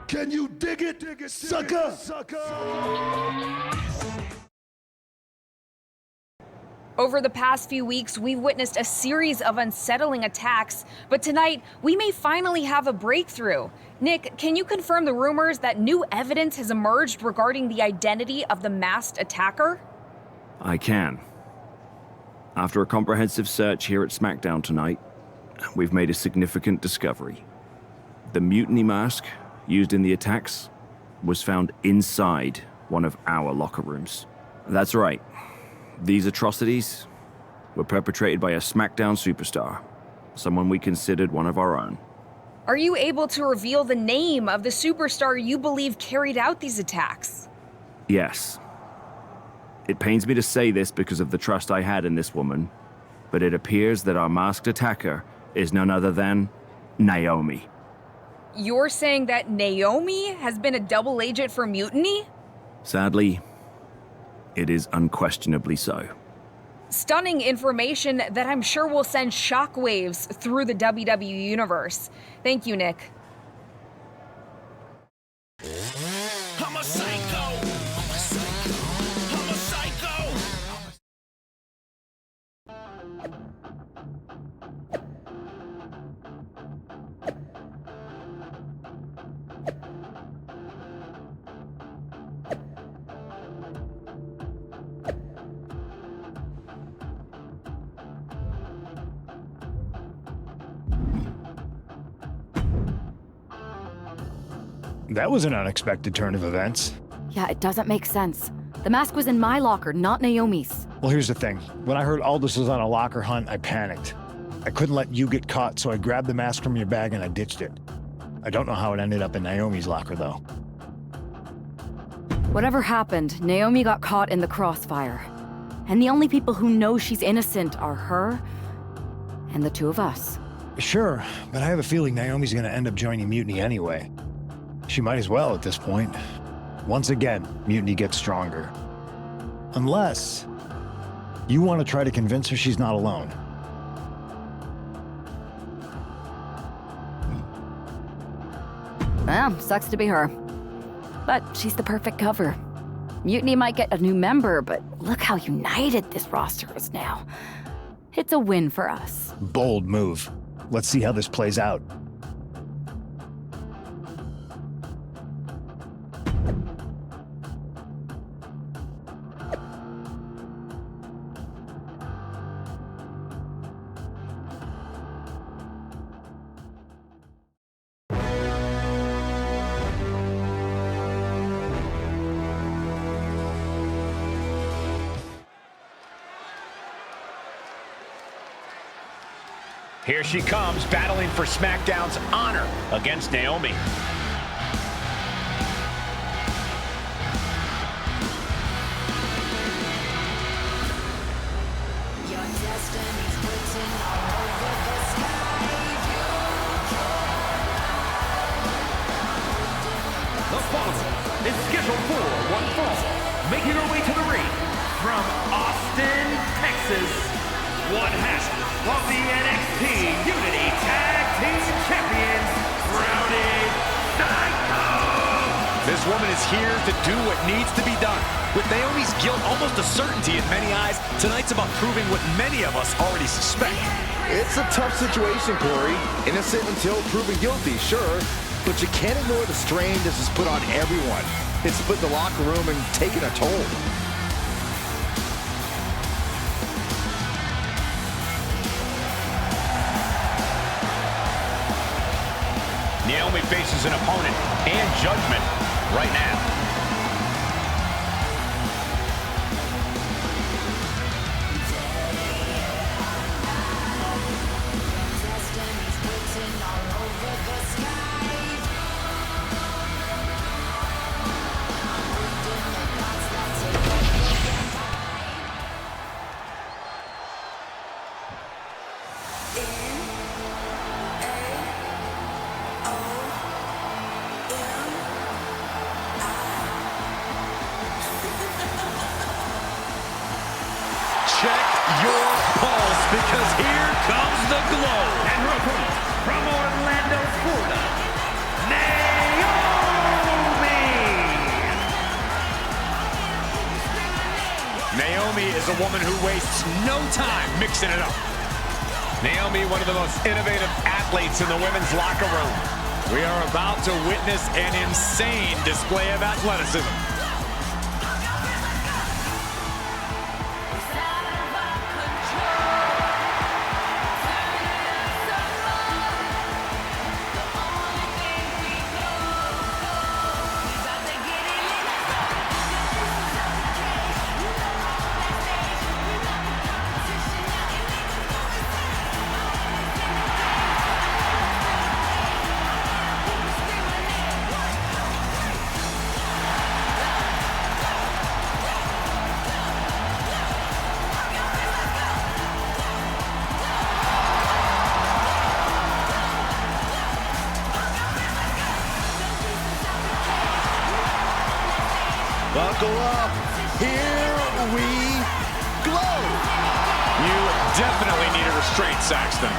S2: Can you dig it, sucker?
S12: Over the past few weeks, we've witnessed a series of unsettling attacks, but tonight, we may finally have a breakthrough. Nick, can you confirm the rumors that new evidence has emerged regarding the identity of the masked attacker?
S8: I can. After a comprehensive search here at SmackDown tonight, we've made a significant discovery. The mutiny mask used in the attacks was found inside one of our locker rooms. That's right. These atrocities were perpetrated by a SmackDown superstar, someone we considered one of our own.
S12: Are you able to reveal the name of the superstar you believe carried out these attacks?
S8: Yes. It pains me to say this because of the trust I had in this woman, but it appears that our masked attacker is none other than Naomi.
S12: You're saying that Naomi has been a double agent for Mutiny?
S8: Sadly, it is unquestionably so.
S12: Stunning information that I'm sure will send shockwaves through the WWE universe. Thank you, Nick.
S6: I'm a psycho. I'm a psycho. I'm a psycho.
S3: That was an unexpected turn of events.
S1: Yeah, it doesn't make sense. The mask was in my locker, not Naomi's.
S3: Well, here's the thing. When I heard Aldous was on a locker hunt, I panicked. I couldn't let you get caught, so I grabbed the mask from your bag and I ditched it. I don't know how it ended up in Naomi's locker, though.
S1: Whatever happened, Naomi got caught in the crossfire. And the only people who know she's innocent are her and the two of us.
S3: Sure, but I have a feeling Naomi's gonna end up joining Mutiny anyway. She might as well at this point. Once again, Mutiny gets stronger. Unless you want to try to convince her she's not alone.
S1: Well, sucks to be her. But she's the perfect cover. Mutiny might get a new member, but look how united this roster is now. It's a win for us.
S3: Bold move. Let's see how this plays out.
S11: Here she comes, battling for SmackDown's honor against Naomi.
S7: Your destiny's written all over the sky.
S5: The following is scheduled for one fall, making her way to the ring from Austin, Texas, one half of the NXT Unity Tag Team Champions, Rowdy Psycho!
S10: This woman is here to do what needs to be done. With Naomi's guilt almost a certainty in many eyes, tonight's about proving what many of us already suspect.
S9: It's a tough situation, Corey. Innocent until proven guilty, sure. But you can't ignore the strain this has put on everyone. It's put the locker room and taken a toll.
S11: Naomi faces an opponent and judgment right now.
S10: Check your pulse, because here comes the glow.
S5: And her opponent, from Orlando, Florida, Naomi!
S10: Naomi is a woman who wastes no time mixing it up. Naomi, one of the most innovative athletes in the women's locker room. We are about to witness an insane display of athleticism.
S9: Buckle up. Here we go.
S10: You definitely need a restraint, Saxton.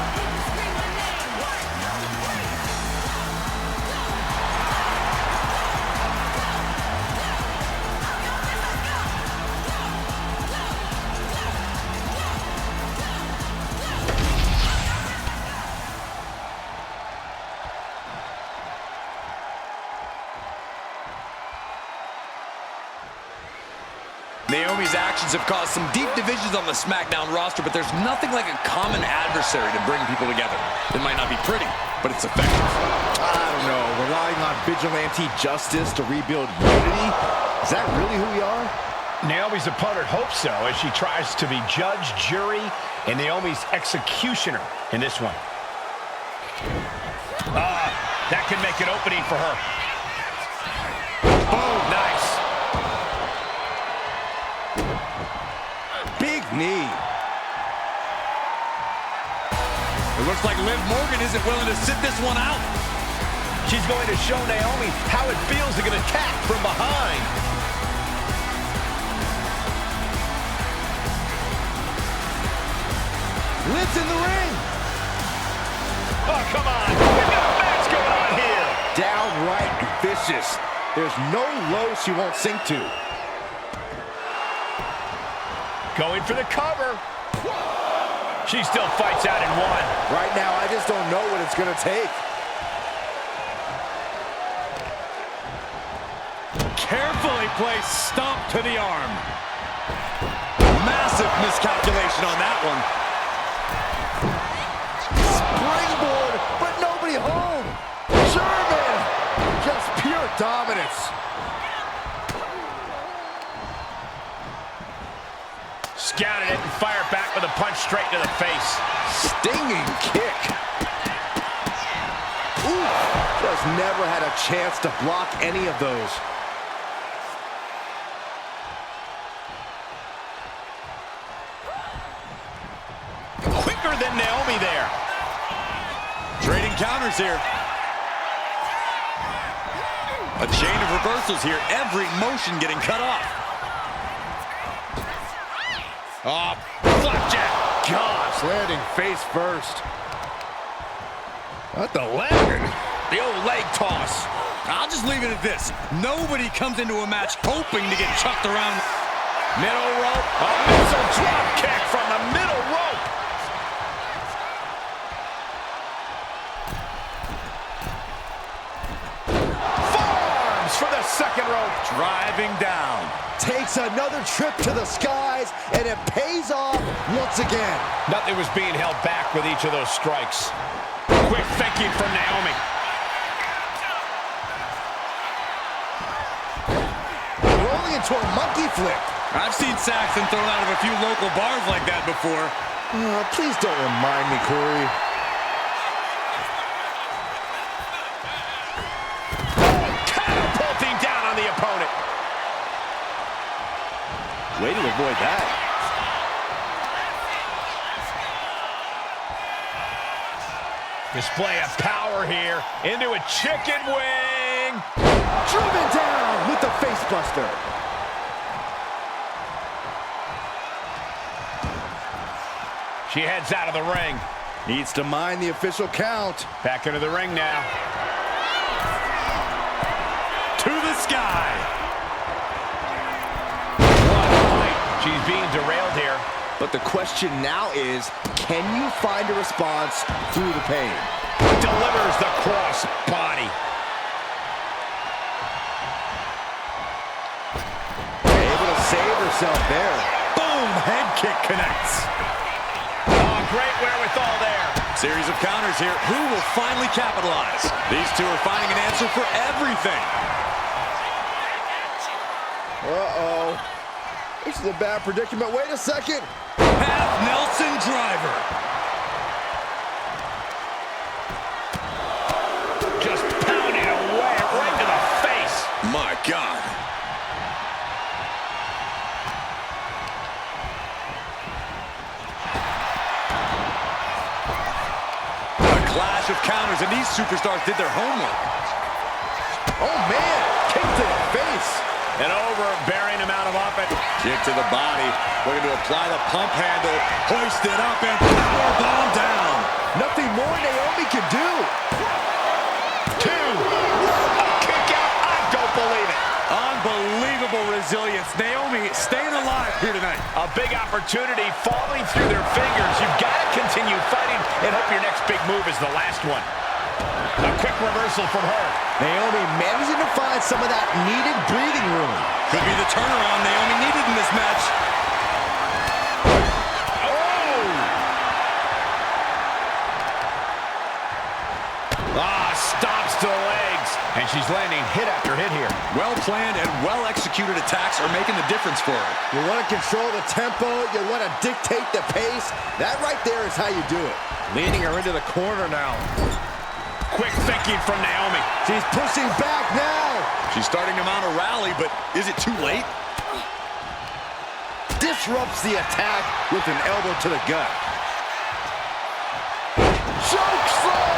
S10: Naomi's actions have caused some deep divisions on the SmackDown roster, but there's nothing like a common adversary to bring people together. It might not be pretty, but it's effective.
S9: I don't know. Relying on vigilante justice to rebuild unity? Is that really who we are?
S11: Naomi's opponent hopes so, as she tries to be judge, jury, and Naomi's executioner in this one. That can make an opening for her.
S10: Oh, nice.
S9: Big knee.
S10: It looks like Liv Morgan isn't willing to sit this one out.
S11: She's going to show Naomi how it feels to get attacked from behind.
S9: Liv's in the ring.
S11: Oh, come on. We've got a match going on here.
S9: Downright vicious. There's no low she won't sink to.
S11: Going for the cover. She still fights out in one.
S9: Right now, I just don't know what it's going to take.
S10: Carefully placed stomp to the arm. Massive miscalculation on that one.
S9: Springboard, but nobody home. German, just pure dominance.
S11: Scouted it and fired back with a punch straight to the face.
S9: Stinging kick. Ooh, just never had a chance to block any of those.
S10: Quicker than Naomi there. Trading counters here. A chain of reversals here. Every motion getting cut off. Oh, flapjack.
S9: Gosh, landing face first.
S10: What the leg? The old leg toss. I'll just leave it at this. Nobody comes into a match hoping to get chucked around.
S11: Middle rope. A missile drop kick from the middle rope. Forearms for the second rope.
S10: Driving down.
S9: Takes another trip to the skies, and it pays off once again.
S11: Nothing was being held back with each of those strikes. Quick thinking from Naomi.
S9: Rolling into a monkey flip.
S10: I've seen Saxton thrown out of a few local bars like that before.
S9: Please don't remind me, Corey.
S11: Catapulting down on the opponent.
S9: Way to avoid that.
S11: Display of power here into a chicken wing.
S9: Driven down with the face buster.
S11: She heads out of the ring.
S9: Needs to mind the official count.
S11: Back into the ring now.
S10: To the sky.
S11: What a fight. She's being derailed here.
S9: But the question now is, can you find a response through the pain?
S11: Delivers the cross body.
S9: Able to save herself there.
S10: Boom, head kick connects.
S11: Oh, great wherewithal there.
S10: Series of counters here. Who will finally capitalize? These two are finding an answer for everything.
S9: Uh-oh. This is a bad predicament. Wait a second.
S10: Half Nelson driver.
S11: Just pounding away right to the face.
S10: My God. A clash of counters, and these superstars did their homework.
S9: Oh, man. Kick to the face.
S11: An overbearing amount of offense.
S10: Kick to the body. Looking to apply the pump handle. Hoist it up and powerbomb down.
S9: Nothing more Naomi can do.
S11: Two. A kick out. I don't believe it.
S10: Unbelievable resilience. Naomi staying alive here tonight.
S11: A big opportunity falling through their fingers. You've got to continue fighting and hope your next big move is the last one. A quick reversal from her.
S9: Naomi managing to find some of that needed breathing room.
S10: Could be the turnaround Naomi needed in this match.
S11: Stops to the legs. And she's landing hit after hit here.
S10: Well-planned and well-executed attacks are making the difference for her.
S9: You want to control the tempo. You want to dictate the pace. That right there is how you do it. Leading her into the corner now.
S11: Quick thinking from Naomi.
S9: She's pushing back now.
S10: She's starting to mount a rally, but is it too late?
S9: Disrupts the attack with an elbow to the gut. Choke slam!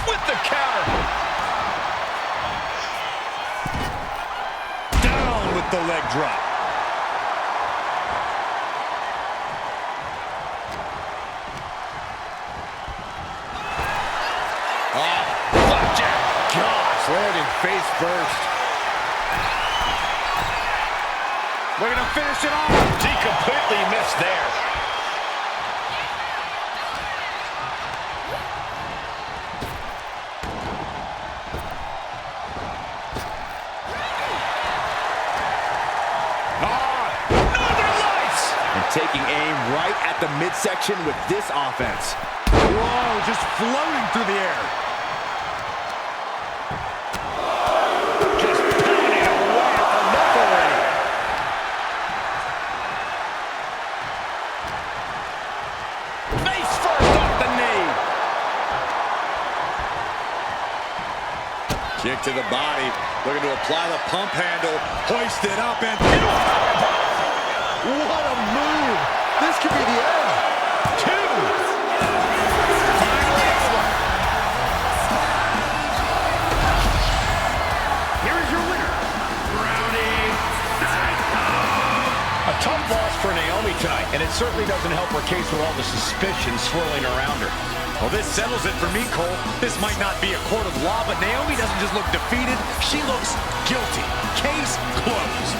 S11: With the counter.
S10: Down with the leg drop.
S11: Flapjack.
S9: Gosh, landing face first.
S11: Looking to finish it off. She completely missed there.
S9: Taking aim right at the midsection with this offense. Whoa, just floating through the air.
S11: Just pounding away at the knuckle already. Face first off the knee.
S10: Kick to the body. Looking to apply the pump handle. Hoist it up and...
S9: What a move! This could be the end.
S11: Two. Finally over. Here is your winner, Brownie. A tough loss for Naomi tonight, and it certainly doesn't help her case with all the suspicion swirling around her.
S10: Well, this settles it for me, Cole. This might not be a court of law, but Naomi doesn't just look defeated. She looks guilty. Case closed.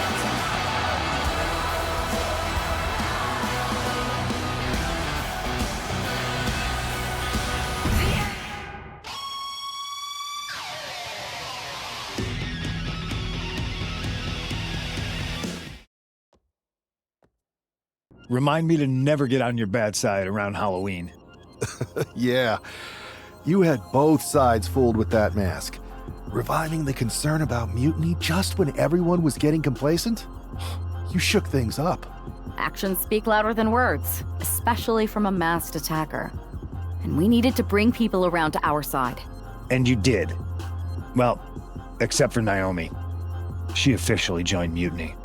S3: Remind me to never get on your bad side around Halloween.
S2: Yeah, you had both sides fooled with that mask. Reviving the concern about mutiny just when everyone was getting complacent? You shook things up.
S1: Actions speak louder than words, especially from a masked attacker. And we needed to bring people around to our side.
S3: And you did. Well, except for Naomi. She officially joined Mutiny.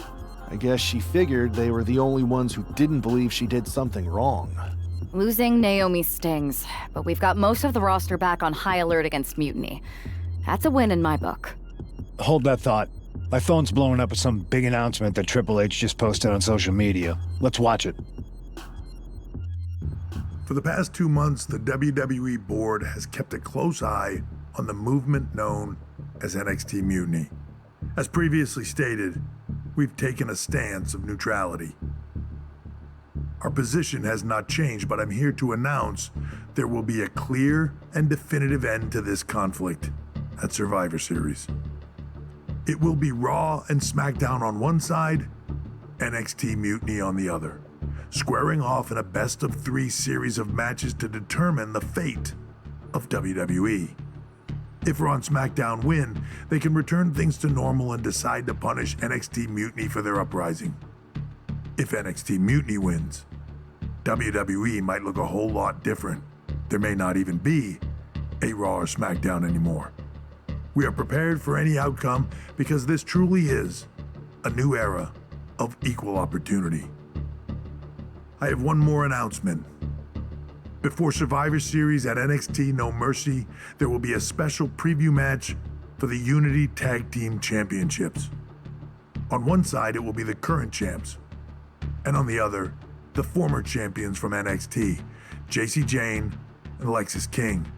S2: I guess she figured they were the only ones who didn't believe she did something wrong.
S1: Losing Naomi stings, but we've got most of the roster back on high alert against mutiny. That's a win in my book.
S3: Hold that thought. My phone's blowing up with some big announcement that Triple H just posted on social media. Let's watch it.
S13: For the past 2 months, the WWE board has kept a close eye on the movement known as NXT Mutiny. As previously stated, we've taken a stance of neutrality. Our position has not changed, but I'm here to announce there will be a clear and definitive end to this conflict at Survivor Series. It will be Raw and SmackDown on one side, NXT Mutiny on the other, squaring off in a best-of-3 series of matches to determine the fate of WWE. If Raw and SmackDown win, they can return things to normal and decide to punish NXT Mutiny for their uprising. If NXT Mutiny wins, WWE might look a whole lot different. There may not even be a Raw or SmackDown anymore. We are prepared for any outcome because this truly is a new era of equal opportunity. I have one more announcement. Before Survivor Series at NXT No Mercy, there will be a special preview match for the Unity Tag Team Championships. On one side, it will be the current champs, and on the other, the former champions from NXT, Jacy Jayne and Alexis King.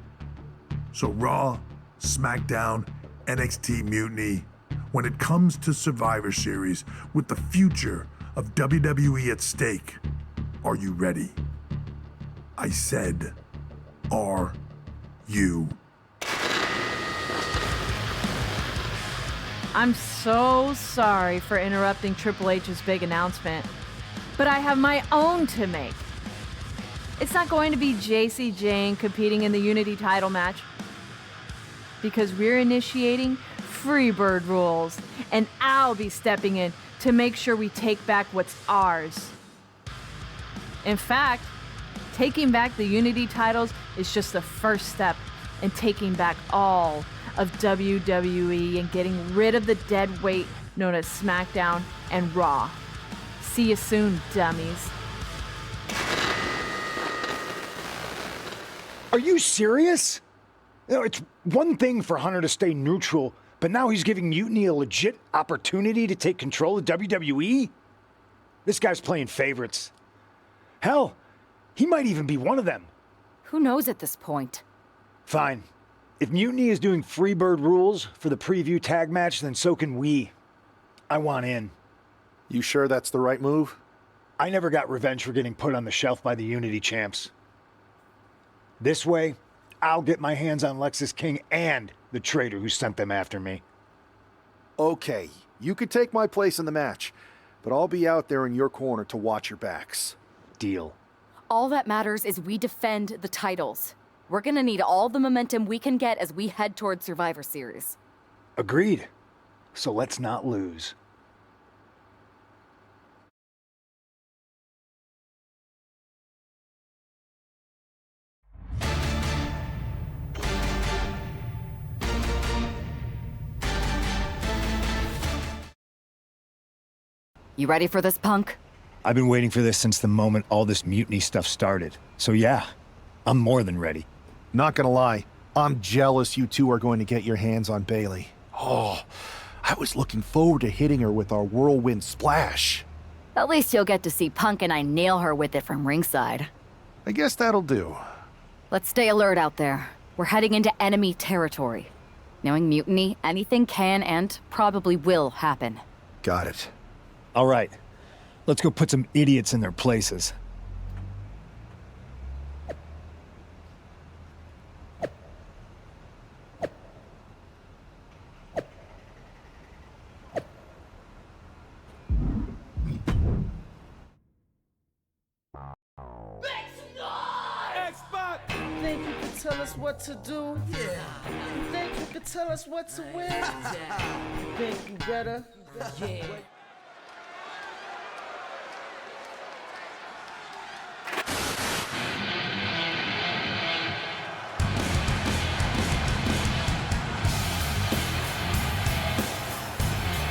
S13: So Raw, SmackDown, NXT Mutiny, when it comes to Survivor Series with the future of WWE at stake, are you ready? I said, are you?
S14: I'm so sorry for interrupting Triple H's big announcement, but I have my own to make. It's not going to be Jacy Jayne competing in the Unity title match, because we're initiating Freebird rules, and I'll be stepping in to make sure we take back what's ours. In fact, taking back the Unity titles is just the first step in taking back all of WWE and getting rid of the dead weight known as SmackDown and Raw. See you soon, dummies.
S3: Are you serious? You know, it's one thing for Hunter to stay neutral, but now he's giving Mutiny a legit opportunity to take control of WWE? This guy's playing favorites. Hell, he might even be one of them.
S1: Who knows at this point?
S3: Fine. If Mutiny is doing Freebird rules for the preview tag match, then so can we. I want in.
S2: You sure that's the right move?
S3: I never got revenge for getting put on the shelf by the Unity champs. This way, I'll get my hands on Alexis King and the traitor who sent them after me.
S2: Okay, you could take my place in the match, but I'll be out there in your corner to watch your backs.
S3: Deal.
S1: All that matters is we defend the titles. We're gonna need all the momentum we can get as we head towards Survivor Series.
S3: Agreed. So let's not lose.
S1: You ready for this, punk?
S3: I've been waiting for this since the moment all this mutiny stuff started. So yeah, I'm more than ready.
S2: Not gonna lie, I'm jealous you two are going to get your hands on Bayley. Oh, I was looking forward to hitting her with our whirlwind splash.
S1: At least you'll get to see Punk and I nail her with it from ringside.
S2: I guess that'll do.
S1: Let's stay alert out there. We're heading into enemy territory. Knowing mutiny, anything can and probably will happen.
S2: Got it.
S3: All right. Let's go put some idiots in their places.
S15: Think you can tell us what to do? Yeah. You think you can tell us what to win? You think you better? Yeah.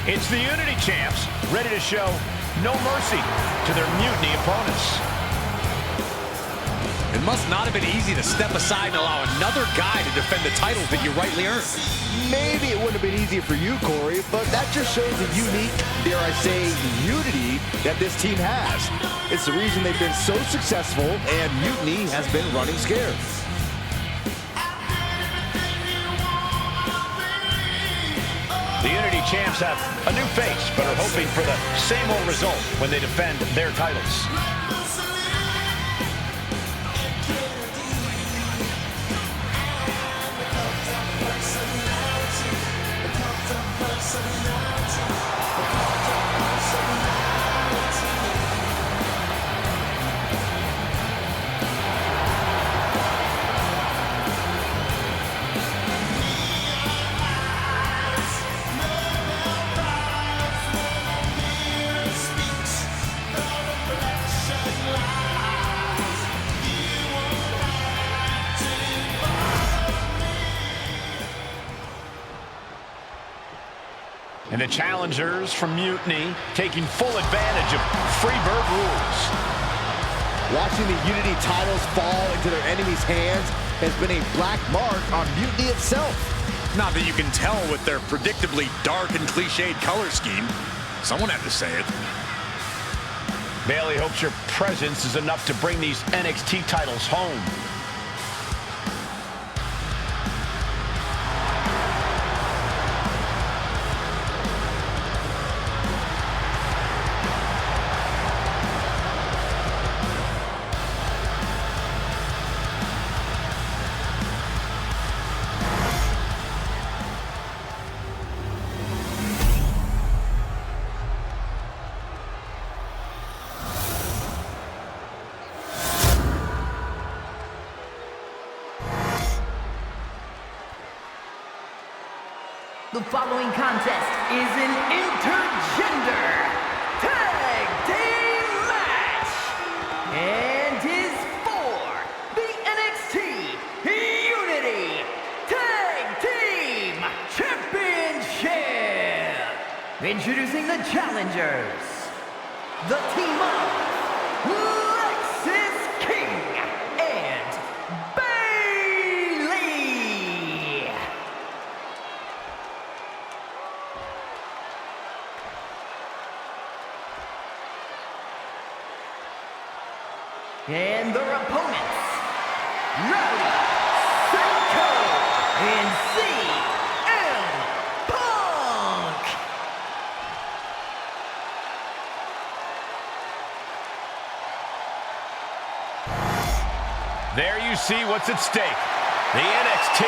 S11: It's the Unity Champs, ready to show no mercy to their mutiny opponents.
S10: It must not have been easy to step aside and allow another guy to defend the titles that you rightly earned.
S9: Maybe it wouldn't have been easy for you, Corey, but that just shows the unique, dare I say, unity that this team has. It's the reason they've been so successful, and mutiny has been running scared.
S11: The Unity Champs have a new face, but are hoping for the same old result when they defend their titles. And the challengers from Mutiny taking full advantage of Freebird rules.
S9: Watching the Unity titles fall into their enemies' hands has been a black mark on Mutiny itself.
S10: Not that you can tell with their predictably dark and cliched color scheme. Someone had to say it.
S11: Bailey hopes your presence is enough to bring these NXT titles home.
S5: The following contest is an intergender tag team match and is for the NXT Unity Tag Team Championship. Introducing the challengers, the team of Lexis King and Bailey. And their opponents, Rowdy, Psycho, and CM Punk.
S11: There you see what's at stake. The NXT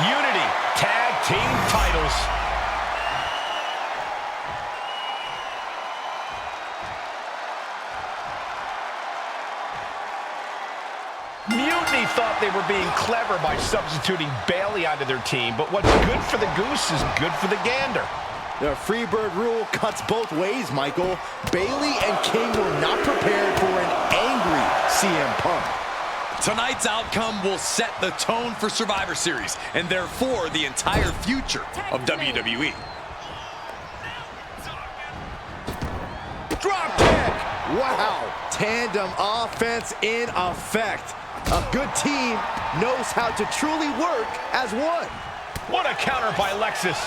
S11: Unity Tag Team titles. Mutiny thought they were being clever by substituting Bailey onto their team, but what's good for the goose is good for the gander.
S9: The Freebird rule cuts both ways, Michael. Bailey and King were not prepared for an angry CM Punk.
S10: Tonight's outcome will set the tone for Survivor Series, and therefore the entire future of WWE.
S9: Drop kick! Wow! Tandem offense in effect. A good team knows how to truly work as one.
S11: What a counter by Lexis.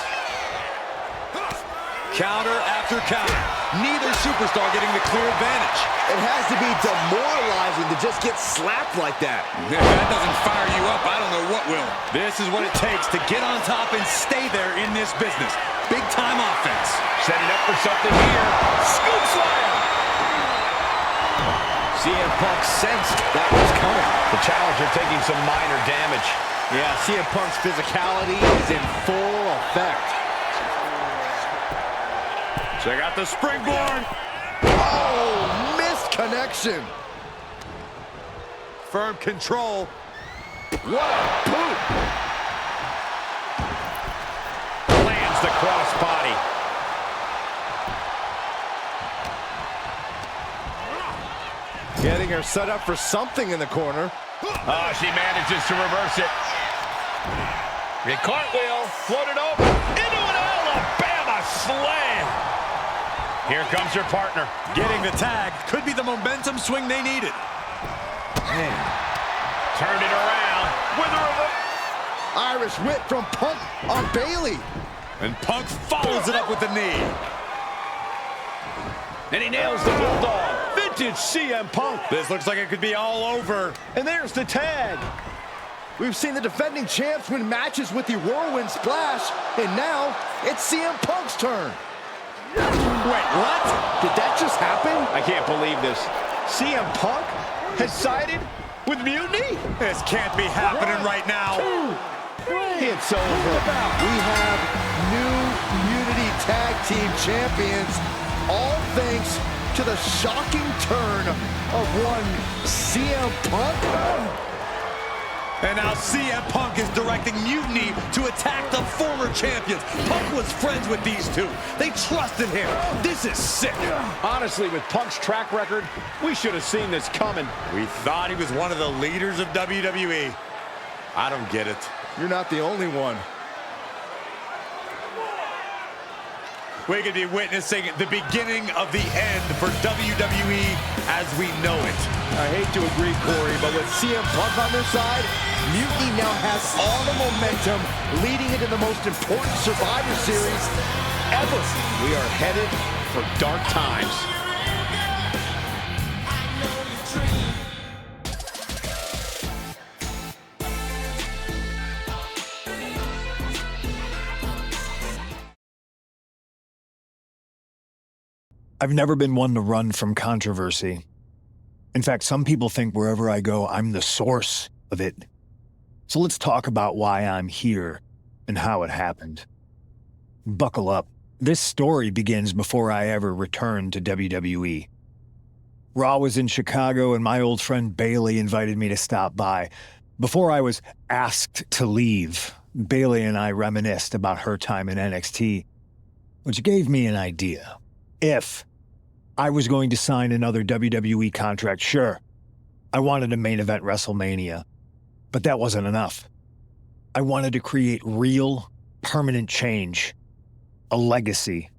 S10: Counter after counter. Neither superstar getting the clear advantage.
S9: It has to be demoralizing to just get slapped like that.
S10: If that doesn't fire you up, I don't know what will. This is what it takes to get on top and stay there in this business. Big time offense.
S11: Setting up for something here. Scoop slam!
S9: CM Punk sensed that was coming.
S11: The challenger taking some minor damage.
S9: Yeah, CM Punk's physicality is in full effect.
S10: Check out the springboard.
S9: Oh, missed connection.
S10: Firm control.
S9: What a boot.
S11: Lands the crossbody.
S9: Getting her set up for something in the corner.
S11: Oh, she manages to reverse it. The cartwheel, floated over, into an Alabama slam. Here comes her partner.
S10: Getting the tag could be the momentum swing they needed.
S11: Man. Turned it around with a reverse.
S9: Irish whip from Punk on Bailey.
S10: And Punk follows it up with the knee.
S11: And he nails the Bulldog. Vintage CM Punk.
S10: This looks like it could be all over.
S11: And there's the tag.
S9: We've seen the defending champs win matches with the whirlwind splash, and now it's CM Punk's turn.
S10: Wait, what?
S9: Did that just happen?
S11: I can't believe this. CM Punk has sided with Mutiny?
S10: This can't be happening right now.
S9: It's over. We have new Unity Tag Team Champions, all thanks to the shocking turn of one CM Punk.
S10: And now CM Punk is directing Mutiny to attack the former champions. Punk was friends with these two. They trusted him. This is sick.
S11: Honestly, with Punk's track record, we should have seen this coming.
S10: We thought he was one of the leaders of WWE. I don't get it.
S9: You're not the only one.
S10: We could be witnessing the beginning of the end for WWE as we know it.
S9: I hate to agree, Corey, but with CM Punk on their side, Mutiny now has all the momentum leading into the most important Survivor Series ever.
S11: We are headed for dark times.
S3: I've never been one to run from controversy. In fact, some people think wherever I go, I'm the source of it. So let's talk about why I'm here and how it happened. Buckle up. This story begins before I ever returned to WWE. Raw was in Chicago and my old friend Bailey invited me to stop by. Before I was asked to leave, Bailey and I reminisced about her time in NXT, which gave me an idea. If I was going to sign another WWE contract, sure, I wanted a main event WrestleMania, but that wasn't enough. I wanted to create real, permanent change, a legacy.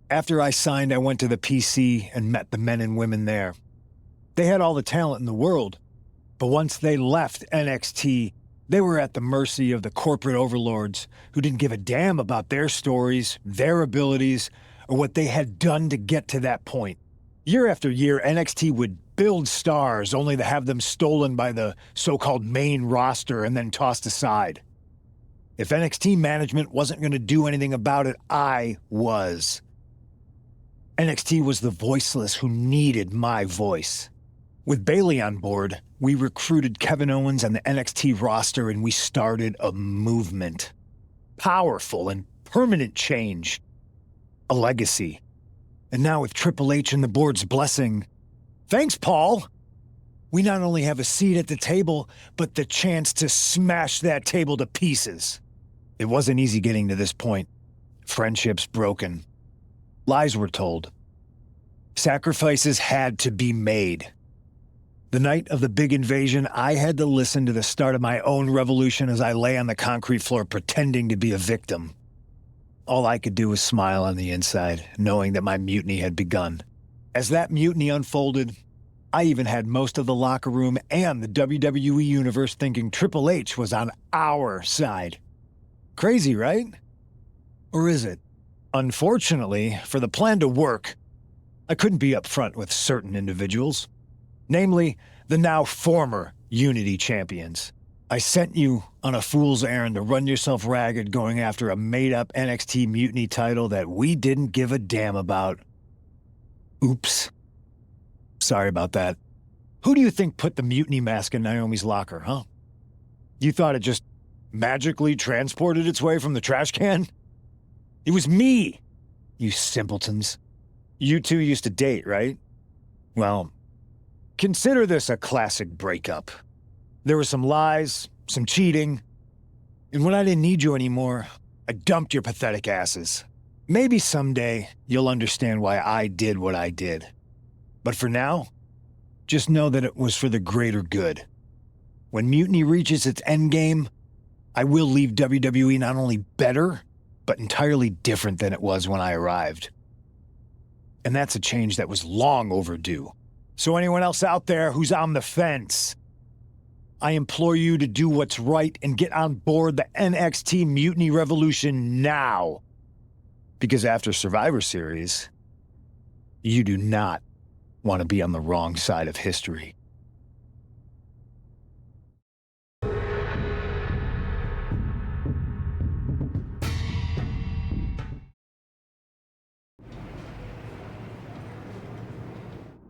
S3: After I signed, I went to the PC and met the men and women there. They had all the talent in the world, but once they left NXT, they were at the mercy of the corporate overlords who didn't give a damn about their stories, their abilities, or what they had done to get to that point. Year after year, NXT would build stars only to have them stolen by the so-called main roster and then tossed aside. If NXT management wasn't going to do anything about it, I was. NXT was the voiceless who needed my voice. With Bailey on board, we recruited Kevin Owens and the NXT roster and we started a movement. Powerful and permanent change. A legacy. And now with Triple H and the board's blessing, thanks, Paul! We not only have a seat at the table, but the chance to smash that table to pieces. It wasn't easy getting to this point. Friendships broken. Lies were told. Sacrifices had to be made. The night of the big invasion, I had to listen to the start of my own revolution as I lay on the concrete floor pretending to be a victim. All I could do was smile on the inside, knowing that my mutiny had begun. As that mutiny unfolded, I even had most of the locker room and the WWE Universe thinking Triple H was on our side. Crazy, right? Or is it? Unfortunately, for the plan to work, I couldn't be upfront with certain individuals. Namely, the now former Unity champions. I sent you on a fool's errand to run yourself ragged going after a made-up NXT Mutiny title that we didn't give a damn about. Oops. Sorry about that. Who do you think put the Mutiny mask in Naomi's locker, huh? You thought it just magically transported its way from the trash can? It was me, you simpletons. You two used to date, right? Well, consider this a classic breakup. There were some lies, some cheating, and when I didn't need you anymore, I dumped your pathetic asses. Maybe someday you'll understand why I did what I did. But for now, just know that it was for the greater good. When Mutiny reaches its endgame, I will leave WWE not only better, but entirely different than it was when I arrived. And that's a change that was long overdue. So anyone else out there who's on the fence, I implore you to do what's right and get on board the NXT Mutiny Revolution now. Because after Survivor Series, you do not want to be on the wrong side of history.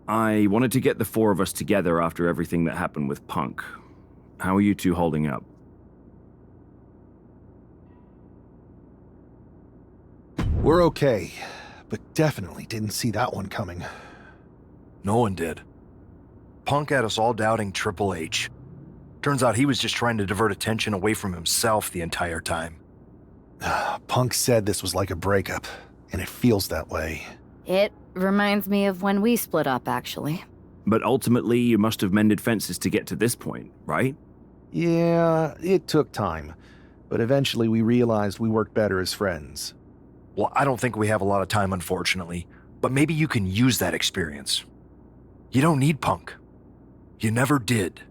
S8: I wanted to get the four of us together after everything that happened with Punk. How are you two holding up?
S2: We're okay, but definitely didn't see that one coming.
S16: No one did. Punk had us all doubting Triple H. Turns out he was just trying to divert attention away from himself the entire time.
S2: Punk said this was like a breakup, and it feels that way.
S1: It reminds me of when we split up, actually.
S8: But ultimately, you must have mended fences to get to this point, right?
S2: Yeah, it took time. But eventually we realized we worked better as friends.
S16: Well, I don't think we have a lot of time, unfortunately. But maybe you can use that experience. You don't need Punk. You never did.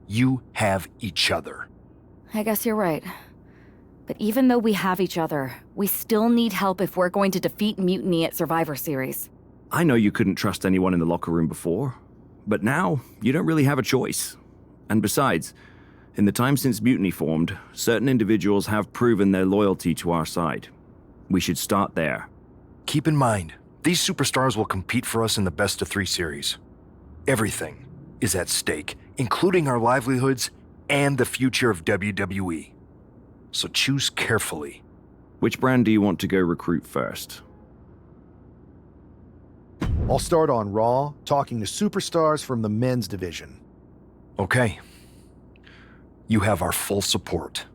S16: You have each other.
S1: I guess you're right. But even though we have each other, we still need help if we're going to defeat Mutiny at Survivor Series.
S8: I know you couldn't trust anyone in the locker room before, but now you don't really have a choice. And besides, in the time since Mutiny formed, certain individuals have proven their loyalty to our side. We should start there.
S16: Keep in mind, these superstars will compete for us in the best-of-3 series. Everything is at stake, including our livelihoods and the future of WWE. So choose carefully.
S8: Which brand do you want to go recruit first?
S2: I'll start on Raw, talking to superstars from the men's division.
S16: Okay. You have our full support.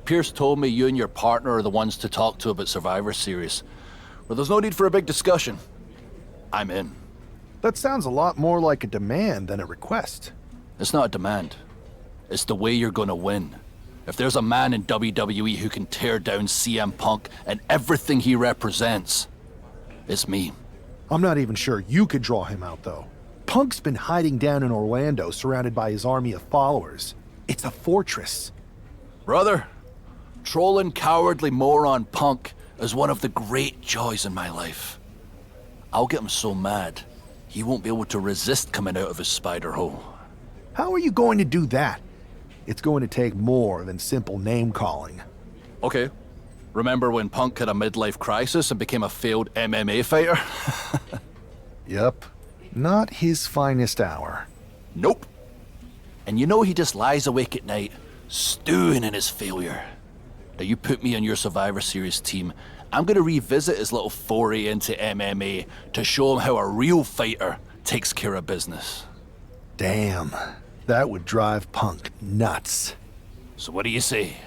S17: Pierce told me you and your partner are the ones to talk to about Survivor Series. Well, there's no need for a big discussion. I'm in.
S2: That sounds a lot more like a demand than a request.
S17: It's not a demand. It's the way you're gonna win. If there's a man in WWE who can tear down CM Punk and everything he represents, it's me.
S2: I'm not even sure you could draw him out, though. Punk's been hiding down in Orlando, surrounded by his army of followers. It's a fortress.
S17: Brother, trolling cowardly moron Punk is one of the great joys in my life. I'll get him so mad, he won't be able to resist coming out of his spider hole.
S2: How are you going to do that? It's going to take more than simple name-calling.
S17: Okay. Remember when Punk had a midlife crisis and became a failed MMA fighter?
S2: Yep. Not his finest hour.
S17: Nope. And you know he just lies awake at night, stewing in his failure. Now you put me on your Survivor Series team, I'm gonna revisit his little foray into MMA to show him how a real fighter takes care of business.
S2: Damn. That would drive Punk nuts.
S17: So what do you say?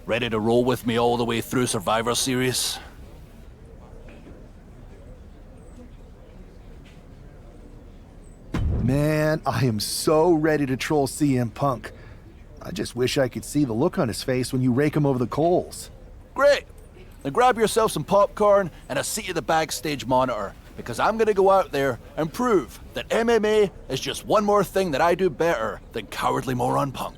S17: Ready to roll with me all the way through Survivor Series?
S2: Man, I am so ready to troll CM Punk. I just wish I could see the look on his face when you rake him over the coals.
S17: Great. Then grab yourself some popcorn and a seat at the backstage monitor, because I'm gonna go out there and prove that MMA is just one more thing that I do better than cowardly moron Punk.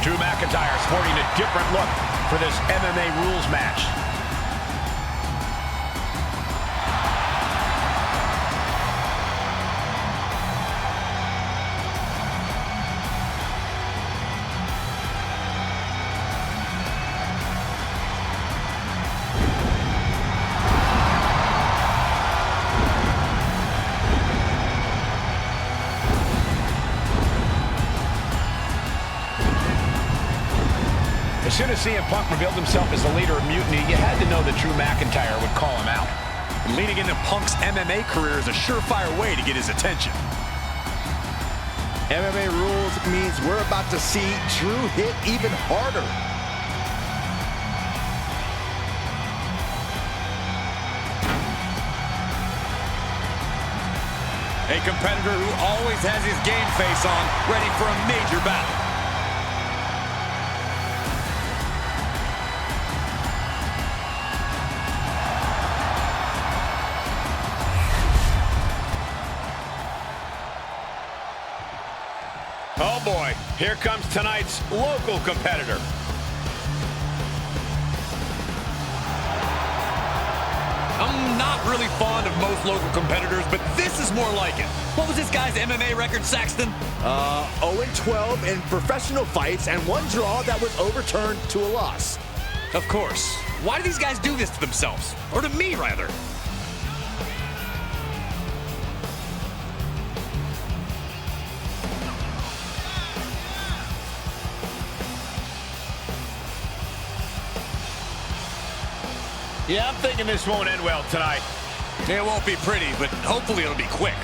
S11: Drew McIntyre sporting a different look for this MMA rules match. As soon as CM Punk revealed himself as the leader of Mutiny, you had to know that Drew McIntyre would call him out.
S10: And leading into Punk's MMA career is a surefire way to get his attention.
S9: MMA rules means we're about to see Drew hit even harder.
S10: A competitor who always has his game face on, ready for a major battle.
S11: Oh boy, here comes tonight's local competitor.
S10: I'm not really fond of most local competitors, but this is more like it. What was this guy's MMA record, Saxton?
S9: 0-12 in professional fights and one draw that was overturned to a loss.
S10: Of course. Why do these guys do this to themselves? Or to me, rather?
S11: Yeah, I'm thinking this won't end well tonight.
S10: It won't be pretty, but hopefully it'll be quick.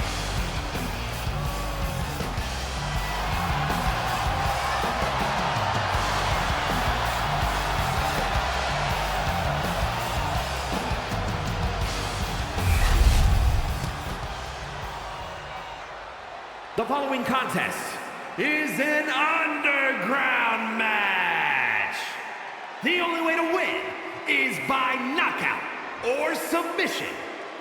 S5: The following contest is an underground match. The only way to win is by knockout or submission.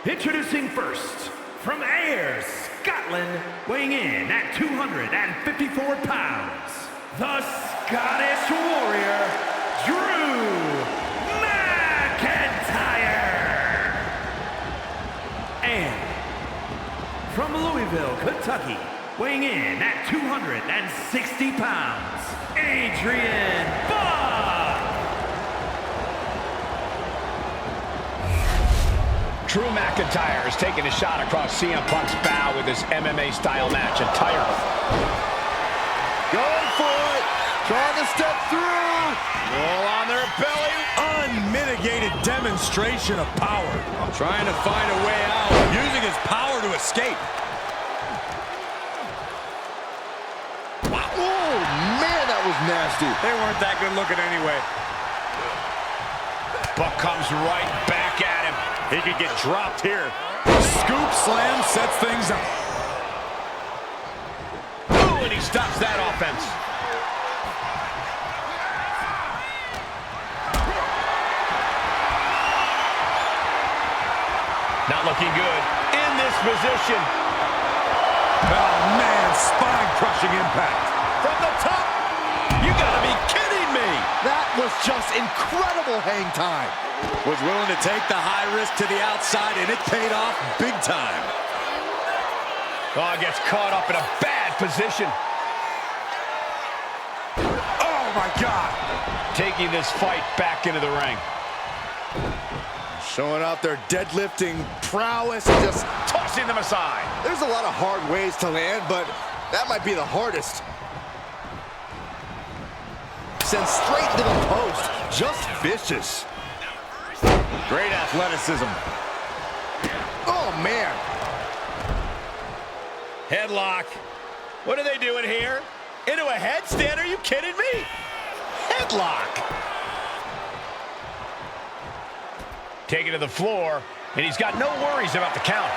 S5: Introducing first, from Ayr, Scotland, weighing in at 254 pounds, the Scottish Warrior, Drew McIntyre. And from Louisville, Kentucky, weighing in at 260 pounds, Adrian Buck.
S11: Drew McIntyre is taking a shot across CM Punk's bow with his MMA-style match entirely.
S9: Going for it. Trying to step through.
S11: Roll on their belly.
S10: Unmitigated demonstration of power. Trying to find a way out, using his power to escape.
S9: Wow. Oh, man, that was nasty.
S11: They weren't that good looking anyway. Buck comes right back at him. He could get dropped here.
S10: Scoop slam sets things up.
S11: Ooh, and he stops that offense. Not looking good in this position.
S10: Oh, man, spine-crushing impact.
S11: From the top. You gotta be kidding me.
S9: That was just incredible hang time.
S10: Was willing to take the high risk to the outside, and it paid off big time.
S11: Oh, gets caught up in a bad position.
S10: Oh, my God.
S11: Taking this fight back into the ring.
S9: Showing off their deadlifting prowess and just
S11: Tossing them aside.
S9: there's a lot of hard ways to land, but that might be the hardest. Sent straight into the post. Just vicious.
S11: Great athleticism.
S9: Oh, man.
S11: Headlock. What are they doing here? Into a headstand? Are you kidding me? Headlock. Taken to the floor, and he's got no worries about the count.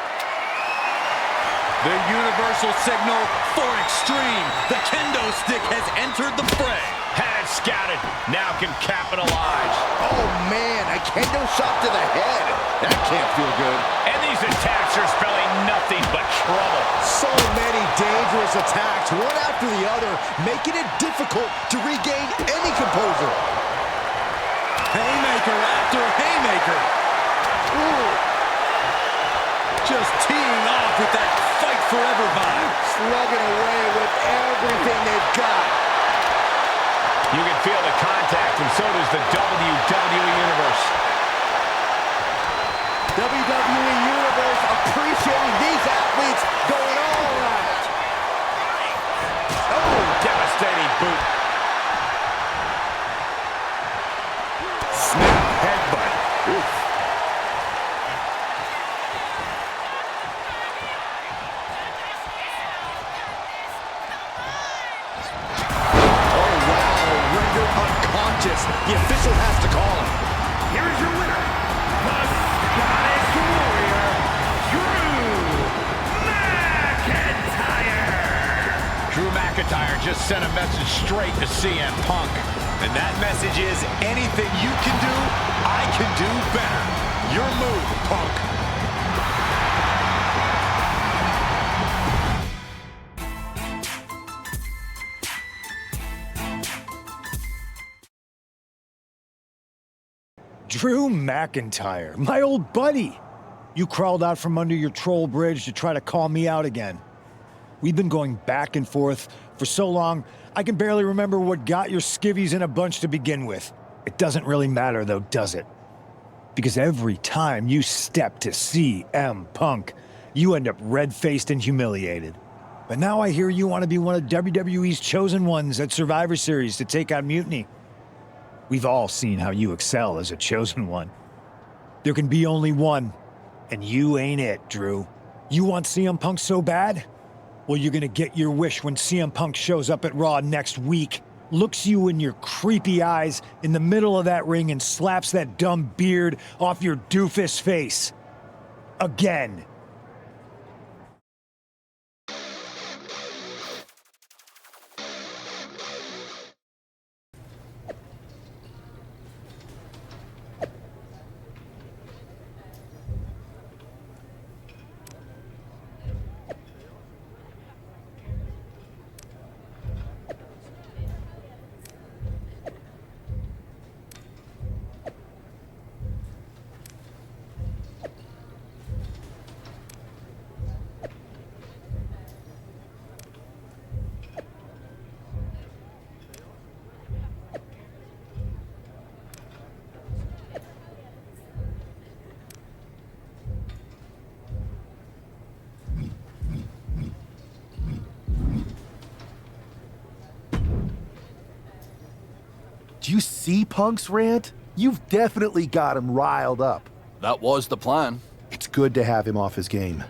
S10: The universal signal for extreme. The kendo stick has entered the fray.
S11: Had it scouted. Now can capitalize.
S9: Oh, man. A kendo shot to the head. That can't feel good.
S11: And these attacks are spelling nothing but trouble.
S9: So many dangerous attacks, one after the other, making it difficult to regain any composure.
S10: Haymaker after haymaker.
S9: Ooh.
S10: Just teeing off with that fight forever vibe.
S9: Slugging away with everything they've got.
S11: You can feel the contact, and so does the WWE Universe.
S9: WWE Universe appreciating these athletes going all out.
S11: Oh, devastating boot. Snap headbutt. Oof.
S9: Unconscious. The official has to call him.
S5: Here is your winner, the Scottish Warrior, Drew McIntyre.
S11: Drew McIntyre just sent a message straight to CM Punk.
S10: And that message is, anything you can do, I can do better. Your move, Punk.
S3: Drew McIntyre, my old buddy. You crawled out from under your troll bridge to try to call me out again. We've been going back and forth for so long, I can barely remember what got your skivvies in a bunch to begin with. It doesn't really matter though, does it? Because every time you step to CM Punk, you end up red-faced and humiliated. But now I hear you want to be one of WWE's chosen ones at Survivor Series to take out Mutiny. We've all seen how you excel as a chosen one. There can be only one, and you ain't it, Drew. You want CM Punk so bad? Well, you're gonna get your wish when CM Punk shows up at Raw next week, looks you in your creepy eyes in the middle of that ring and slaps that dumb beard off your doofus face. Again.
S2: Do you see Punk's rant? You've definitely got him riled up.
S17: That was the plan.
S2: It's good to have him off his game.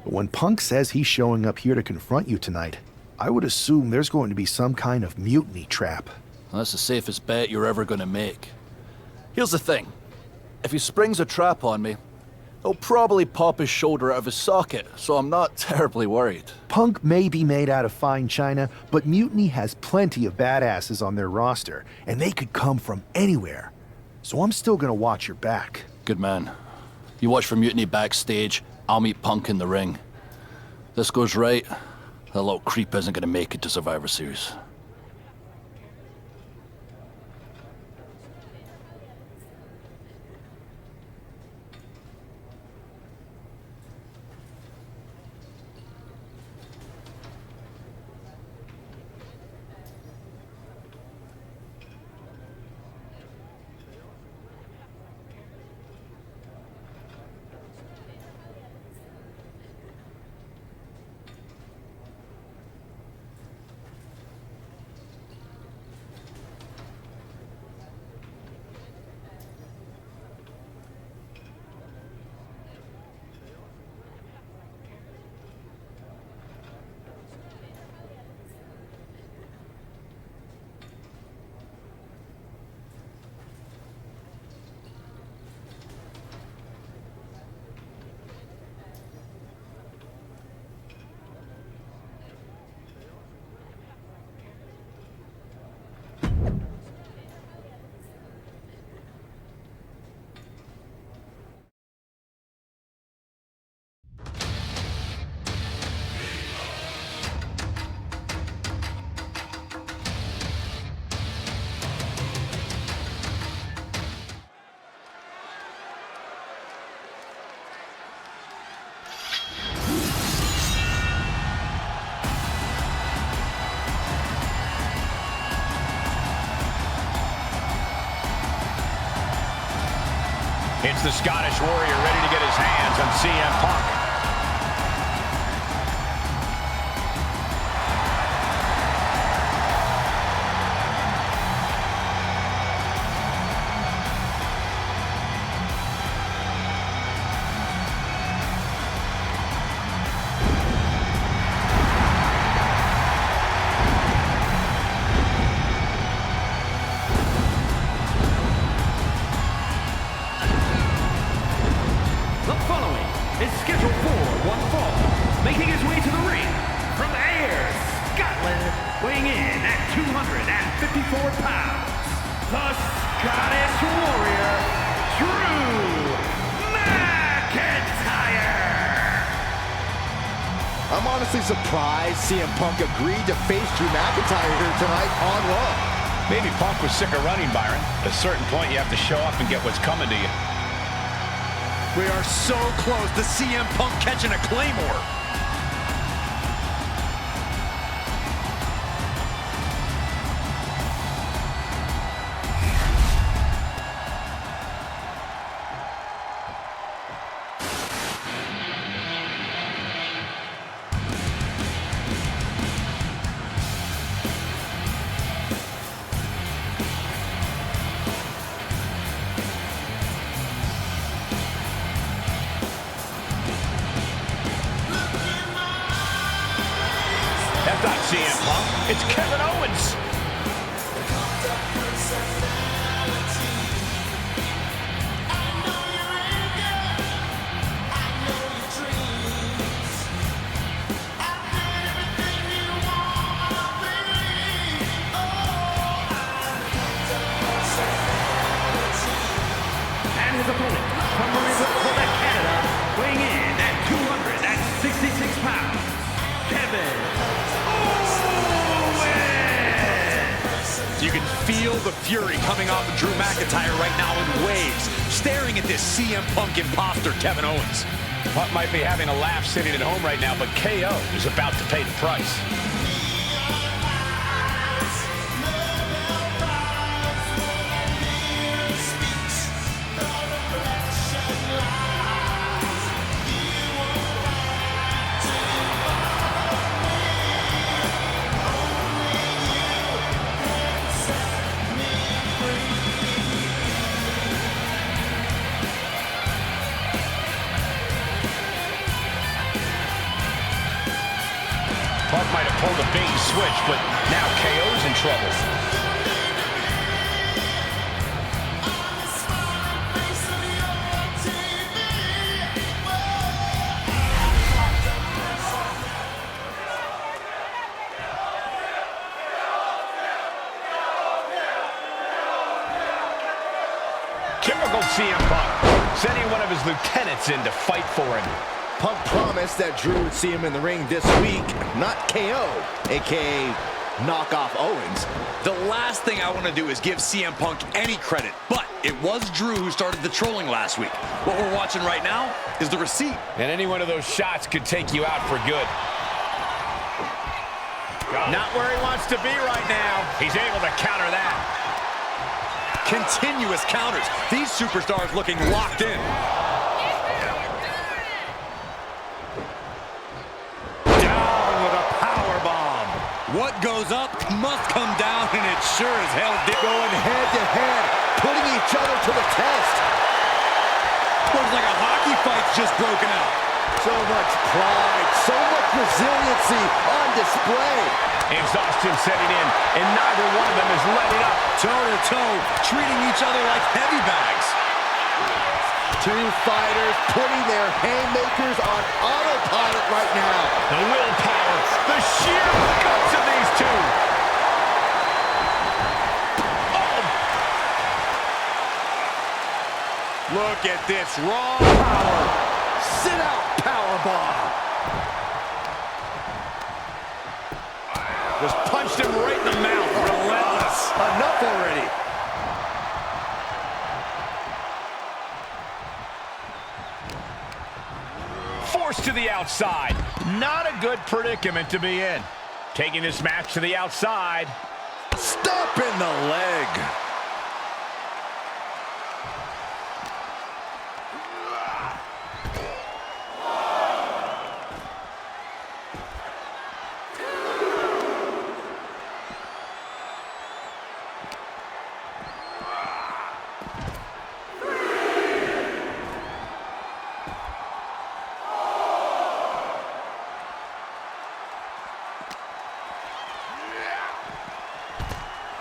S2: But when Punk says he's showing up here to confront you tonight, I would assume there's going to be some kind of mutiny trap.
S17: That's the safest bet you're ever gonna make. Here's the thing. If he springs a trap on me, he'll probably pop his shoulder out of his socket, so I'm not terribly worried.
S2: Punk may be made out of fine china, but Mutiny has plenty of badasses on their roster, and they could come from anywhere. So I'm still gonna watch your back.
S17: Good man. You watch for Mutiny backstage, I'll meet Punk in the ring. This goes right, that little creep isn't gonna make it to Survivor Series.
S11: It's the Scottish Warrior ready to get his hands on CM Punk.
S9: I'm honestly surprised CM Punk agreed to face Drew McIntyre here tonight on Raw.
S11: Maybe Punk was sick of running, Byron. At a certain point, you have to show up and get what's coming to you.
S10: We are so close to CM Punk catching a Claymore.
S11: That's not CM Punk. It's Kevin Owens.
S5: And his opponent from Myrise, Canada, weighing in at 266 pounds, Kevin Owens.
S10: You can feel the fury coming off of Drew McIntyre right now in waves, staring at this CM Punk imposter, Kevin Owens.
S11: Punk might be having a laugh sitting at home right now, but KO is about to pay the price. Punk might have pulled a bait and switch, but now KO's in trouble. Typical CM Punk, sending one of his lieutenants in to fight for him.
S9: Punk promised that Drew would see him in the ring this week, not KO, a.k.a. knock off Owens.
S10: The last thing I want to do is give CM Punk any credit, but it was Drew who started the trolling last week. What we're watching right now is the receipt.
S11: And any one of those shots could take you out for good. Not where he wants to be right now. He's able to counter that.
S10: Continuous counters. These superstars looking locked in. What goes up must come down, and it sure as hell did.
S9: Going head to head, putting each other to the test.
S10: Looks like a hockey fight's just broken out.
S9: So much pride, so much resiliency on display.
S11: Exhaustion setting in, and neither one of them is letting up.
S10: Toe-to-toe, treating each other like heavy bags.
S9: Two fighters putting their haymakers on autopilot right now.
S11: The willpower, the sheer guts of these two. Oh.
S10: Look at this raw power.
S9: Sit out powerbomb.
S11: Just punched him right in the mouth. Relentless.
S9: Enough already.
S11: Forced to the outside. Not a good predicament to be in. Taking this match to the outside.
S9: Stop in the leg.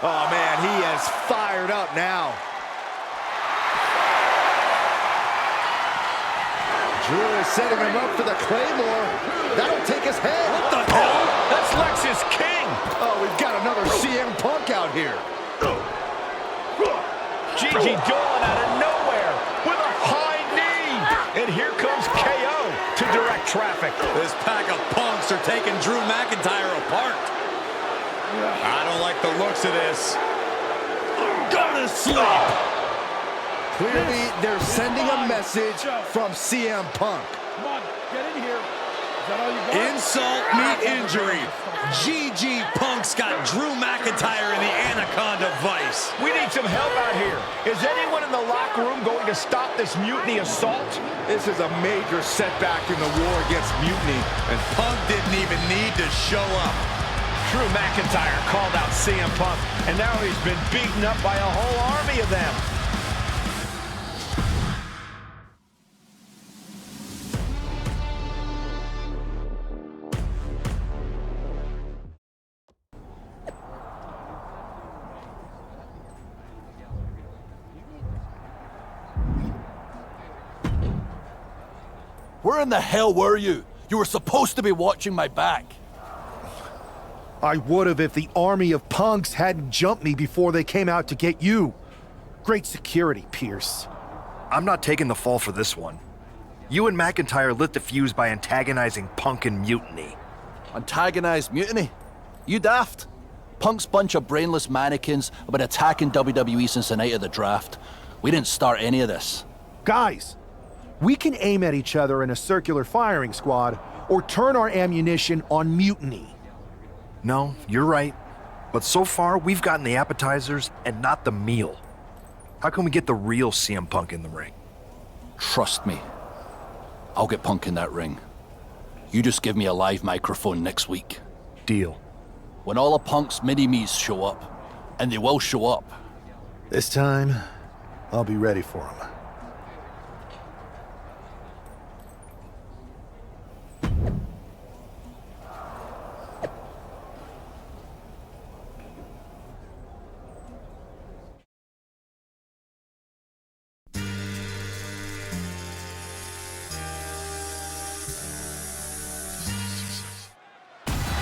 S9: Oh, man, he is fired up now. Drew is setting him up for the Claymore. That'll take his head.
S11: What the hell? That's Lexus King.
S9: Oh, we've got another CM Punk out here.
S11: Gigi Dolan out of nowhere with a high knee. And here comes KO to direct traffic.
S10: This pack of punks are taking Drew McIntyre apart. I don't like the looks of this. Go to sleep.
S9: Clearly, they're sending a message from CM Punk.
S11: Come on, get in here. Is that all you got?
S10: Insult meet injury. GG Punk's got Drew McIntyre in the Anaconda Vice.
S11: We need some help out here. Is anyone in the locker room going to stop this mutiny assault?
S9: This is a major setback in the war against mutiny,
S10: and Punk didn't even need to show up.
S11: Drew McIntyre called out CM Punk, and now he's been beaten up by a whole army of them.
S17: Where in the hell were you? You were supposed to be watching my back.
S2: I would have if the army of punks hadn't jumped me before they came out to get you. Great security, Pierce.
S16: I'm not taking the fall for this one. You and McIntyre lit the fuse by antagonizing Punk and Mutiny.
S17: Antagonized Mutiny? You daft? Punk's bunch of brainless mannequins have been attacking WWE since the night of the draft. We didn't start any of this.
S2: Guys, we can aim at each other in a circular firing squad or turn our ammunition on Mutiny.
S16: No, you're right. But so far, we've gotten the appetizers and not the meal. How can we get the real CM Punk in the ring?
S17: Trust me. I'll get Punk in that ring. You just give me a live microphone next week.
S16: Deal.
S17: When all of Punk's mini-me's show up, and they will show up.
S2: This time, I'll be ready for them.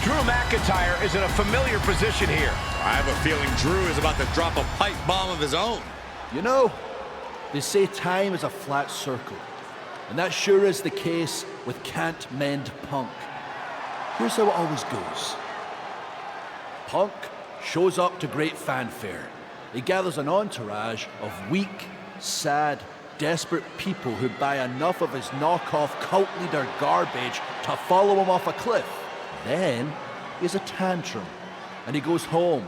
S11: Drew McIntyre is in a familiar position here.
S10: I have a feeling Drew is about to drop a pipe bomb of his own.
S17: You know, they say time is a flat circle. And that sure is the case with Can't Mend Punk. Here's how it always goes. Punk shows up to great fanfare. He gathers an entourage of weak, sad, desperate people who buy enough of his knockoff cult leader garbage to follow him off a cliff. Then he has a tantrum, and he goes home,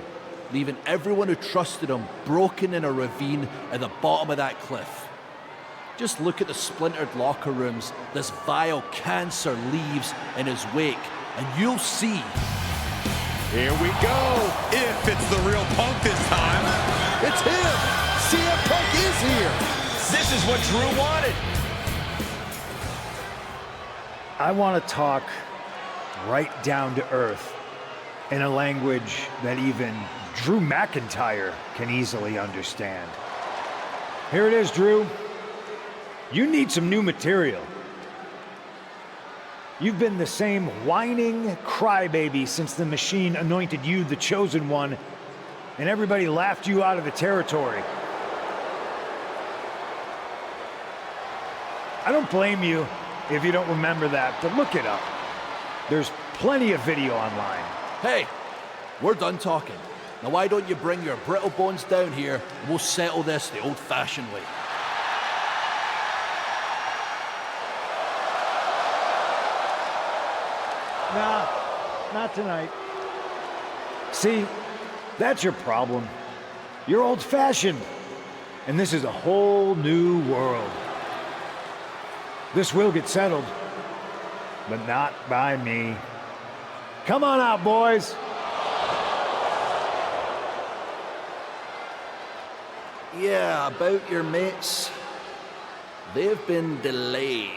S17: leaving everyone who trusted him broken in a ravine at the bottom of that cliff. Just look at the splintered locker rooms this vile cancer leaves in his wake, and you'll see.
S10: Here we go. If it's the real Punk this time.
S9: It's him. CM Punk is here.
S11: This is what Drew wanted.
S3: I want to talk right down to earth in a language that even Drew McIntyre can easily understand. Here it is, Drew. You need some new material. You've been the same whining crybaby since the machine anointed you the chosen one, and everybody laughed you out of the territory. I don't blame you if you don't remember that, but look it up. There's plenty of video online.
S17: Hey, we're done talking. Now why don't you bring your brittle bones down here and we'll settle this the old-fashioned way.
S3: Nah, not tonight. See, that's your problem. You're old-fashioned, and this is a whole new world. This will get settled, but not by me. Come on out, boys.
S17: Yeah, about your mates. They've been delayed.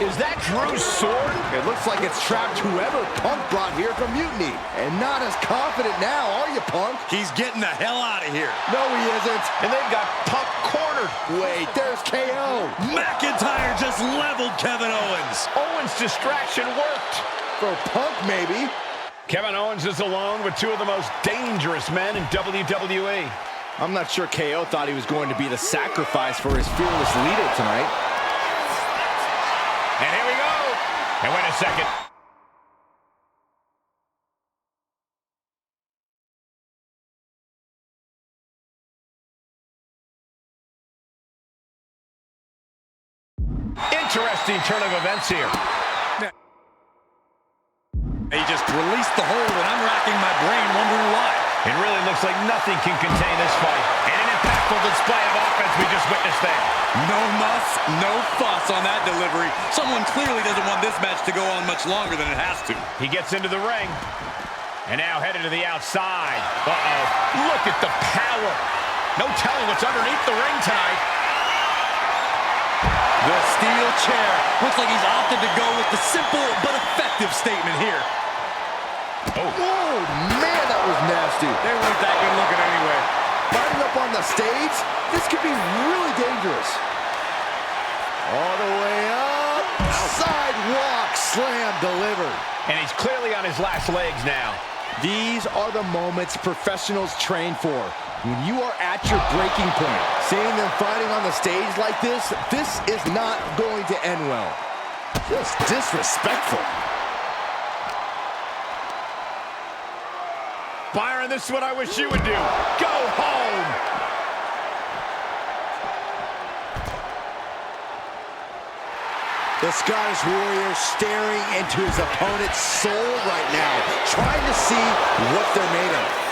S9: Is that Drew's sword? It looks like it's trapped whoever Punk brought here from Mutiny. And not as confident now, are you, Punk?
S10: He's getting the hell out of here.
S9: No, he isn't.
S10: And they've got Punk cornered.
S9: Wait, there's KO.
S10: McIntyre just leveled Kevin Owens.
S11: Owens' distraction worked.
S9: For Punk, maybe.
S11: Kevin Owens is alone with two of the most dangerous men in WWE.
S9: I'm not sure KO thought he was going to be the sacrifice for his fearless leader tonight.
S11: And here we go. And wait a second. Interesting turn of events here.
S10: He just released the hold, and I'm racking my brain wondering why.
S11: It really looks like nothing can contain this fight. And an impactful display of offense we just witnessed there.
S10: No muss, no fuss on that delivery. Someone clearly doesn't want this match to go on much longer than it has to.
S11: He gets into the ring. And now headed to the outside. Uh-oh. Look at the power. No telling what's underneath the ring tonight.
S10: The steel chair. Looks like he's opted to go with the simple but effective statement here.
S9: Oh, man, that was nasty.
S10: They weren't that good looking anyway.
S9: Fighting up on the stage? This could be really dangerous. All the way up. Sidewalk slam delivered.
S11: And he's clearly on his last legs now.
S9: These are the moments professionals train for. When you are at your breaking point, seeing them fighting on the stage like this is not going to end well. Just disrespectful.
S11: Byron, this is what I wish you would do. Go home!
S9: The Scottish Warrior staring into his opponent's soul right now, trying to see what they're made of.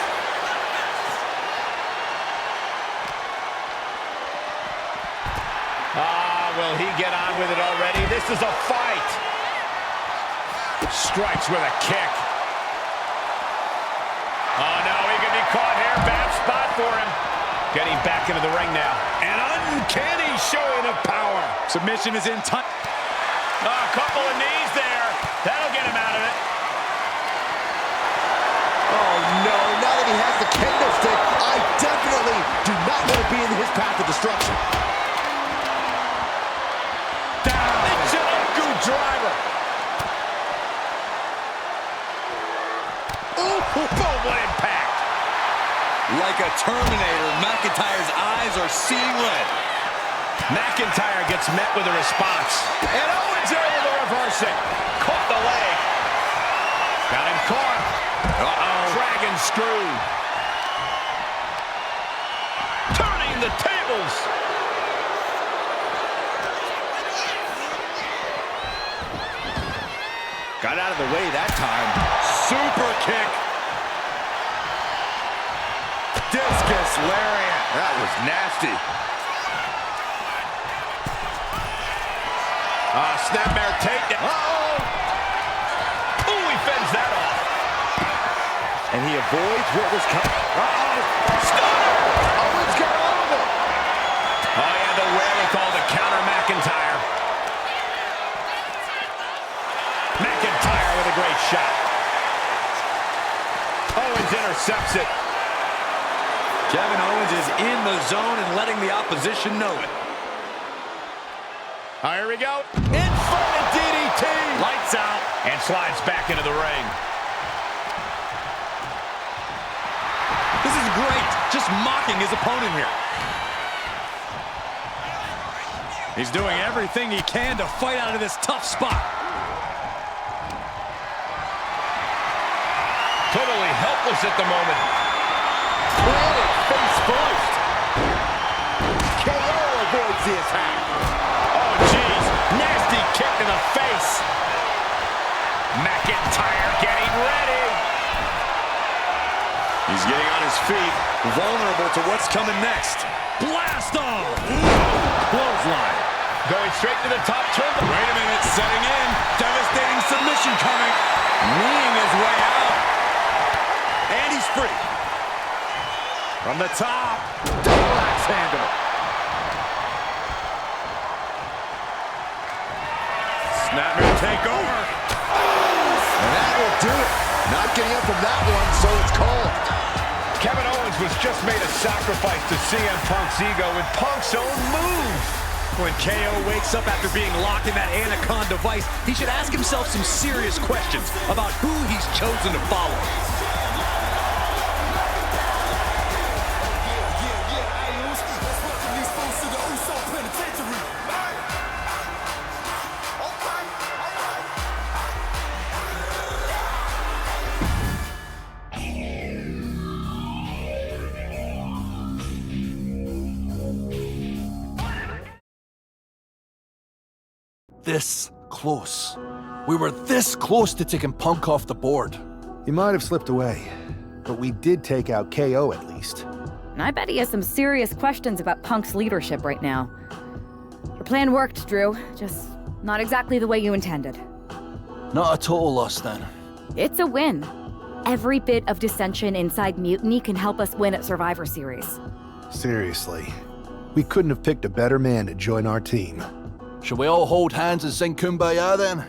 S11: Will he get on with it already? This is a fight. Strikes with a kick. Oh, no, he could be caught here. Bad spot for him. Getting back into the ring now. An uncanny showing of power.
S10: Submission is in time.
S11: A couple of knees there. That'll get him out of it.
S9: Oh, no, now that he has the kendo stick, I definitely do not want to be in his path of destruction.
S11: Driver. Ooh, boom, what impact.
S10: Like a Terminator, McIntyre's eyes are seeing red.
S11: McIntyre gets met with a response. And Owens able to reverse it. Caught the leg. Got him caught. Uh-oh. Dragon screw. Turning the tables.
S9: Got out of the way that time.
S10: Super kick.
S9: Discus lariat. That was nasty.
S11: Snapmare takedown. Uh-oh. Ooh, he fends that off.
S9: And he avoids what was coming. Uh-oh.
S11: Stunner.
S9: Owens got out of it.
S11: Oh, yeah, the wherewithal to counter McIntyre. McIntyre with a great shot. Owens intercepts it.
S10: Kevin Owens is in the zone and letting the opposition know it.
S11: Oh, here we go. Inverted DDT.
S10: Lights out.
S11: And slides back into the ring.
S10: This is great. Just mocking his opponent here. He's doing everything he can to fight out of this tough spot.
S11: Totally helpless at the moment.
S9: Planted face first. KO avoids the attack.
S11: Oh, jeez. Nasty kick to the face. McIntyre getting ready.
S10: He's getting on his feet, vulnerable to what's coming next. Blast off! Clothesline.
S11: Going straight to the top turn.
S10: Wait a minute, setting in. Devastating submission coming. Kneeing his way out. And he's free. From the top. Double axe handle. Snapmare takeover.
S9: And that will do it. Not getting up from that one, so it's called.
S11: Kevin Owens was just made a sacrifice to CM Punk's ego with Punk's own move.
S18: When KO wakes up after being locked in that Anaconda vice, he should ask himself some serious questions about who he's chosen to follow.
S17: This close. We were this close to taking Punk off the board.
S2: He might have slipped away, but we did take out KO at least.
S1: And I bet he has some serious questions about Punk's leadership right now. Your plan worked, Drew, just not exactly the way you intended.
S17: Not a total loss then.
S1: It's a win. Every bit of dissension inside Mutiny can help us win at Survivor Series.
S2: Seriously, we couldn't have picked a better man to join our team.
S17: Shall we all hold hands and sing Kumbaya then?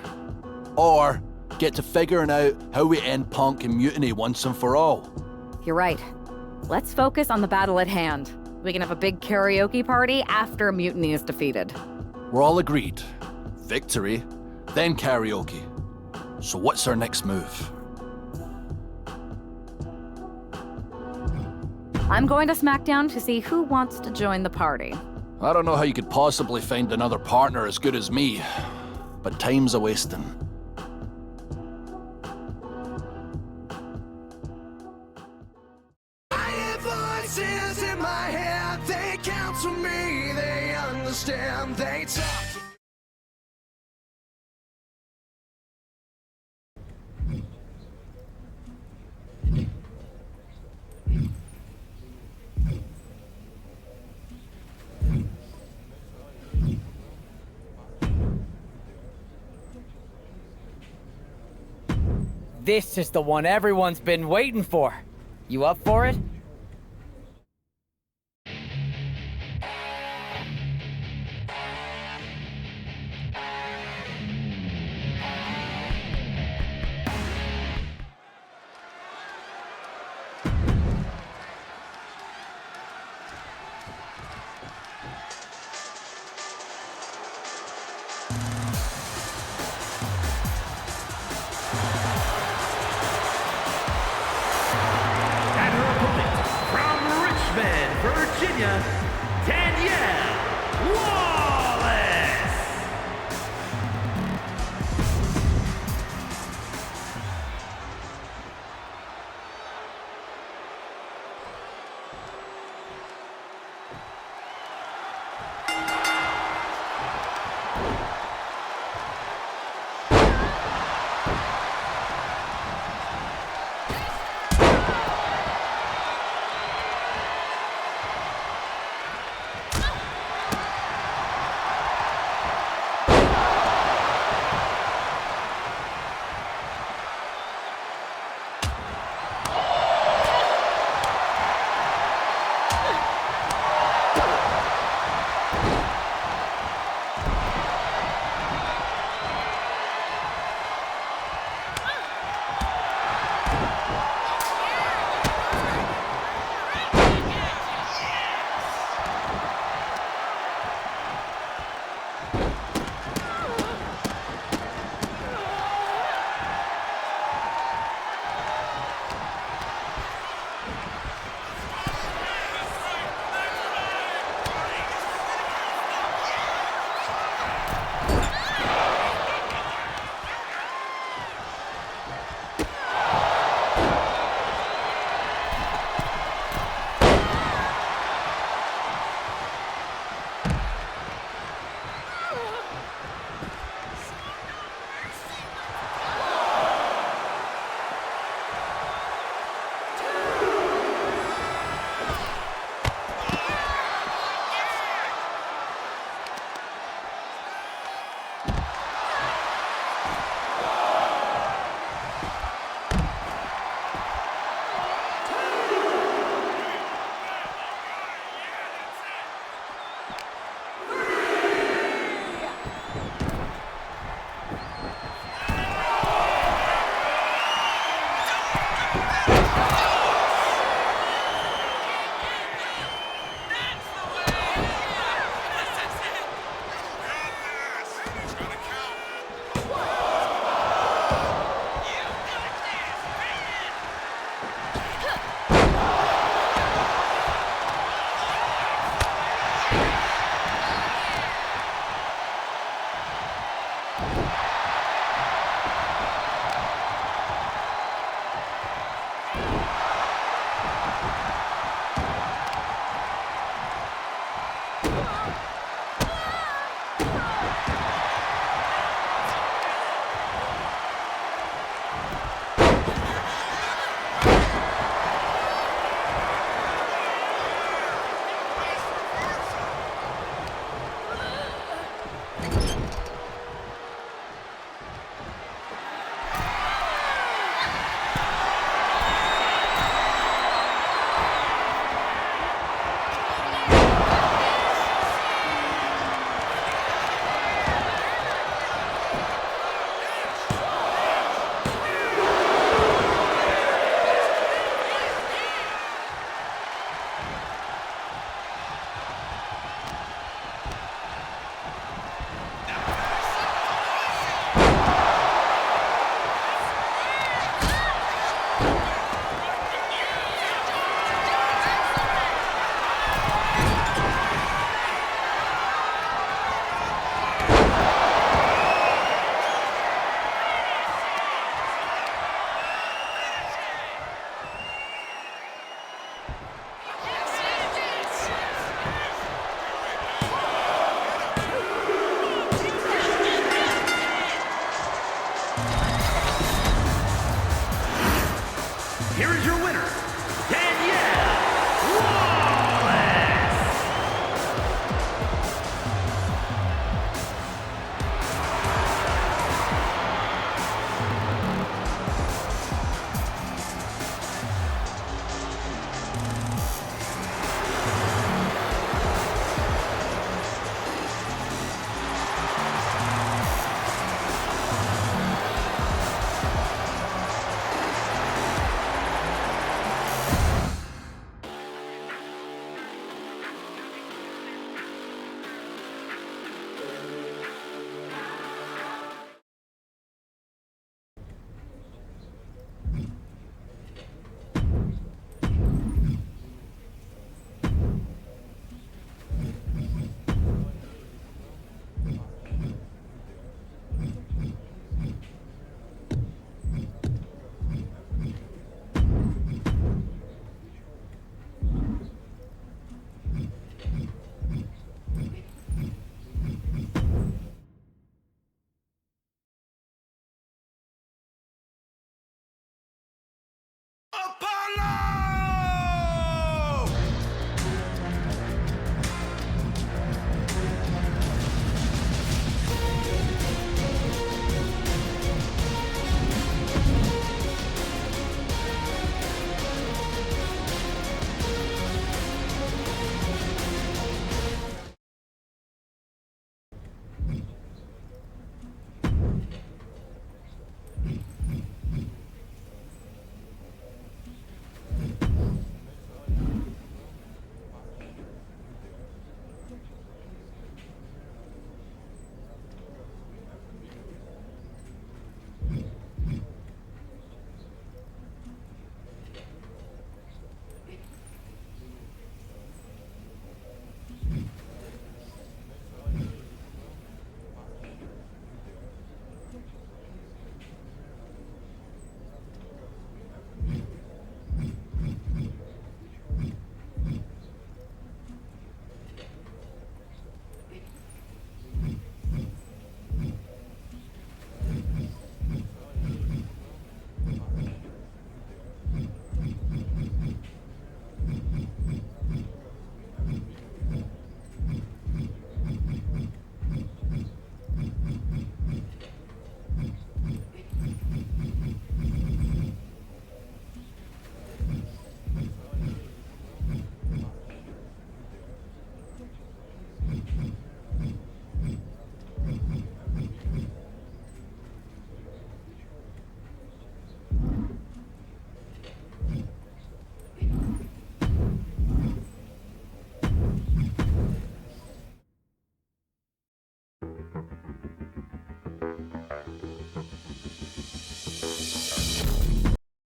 S17: Or get to figuring out how we end Punk and Mutiny once and for all?
S1: You're right. Let's focus on the battle at hand. We can have a big karaoke party after Mutiny is defeated.
S17: We're all agreed. Victory, then karaoke. So what's our next move?
S1: I'm going to SmackDown to see who wants to join the party.
S17: I don't know how you could possibly find another partner as good as me, but time's a-wasting.
S6: I hear voices in my head, they counsel me, they understand, they talk.
S4: This is the one everyone's been waiting for. You up for it?
S5: Virginia,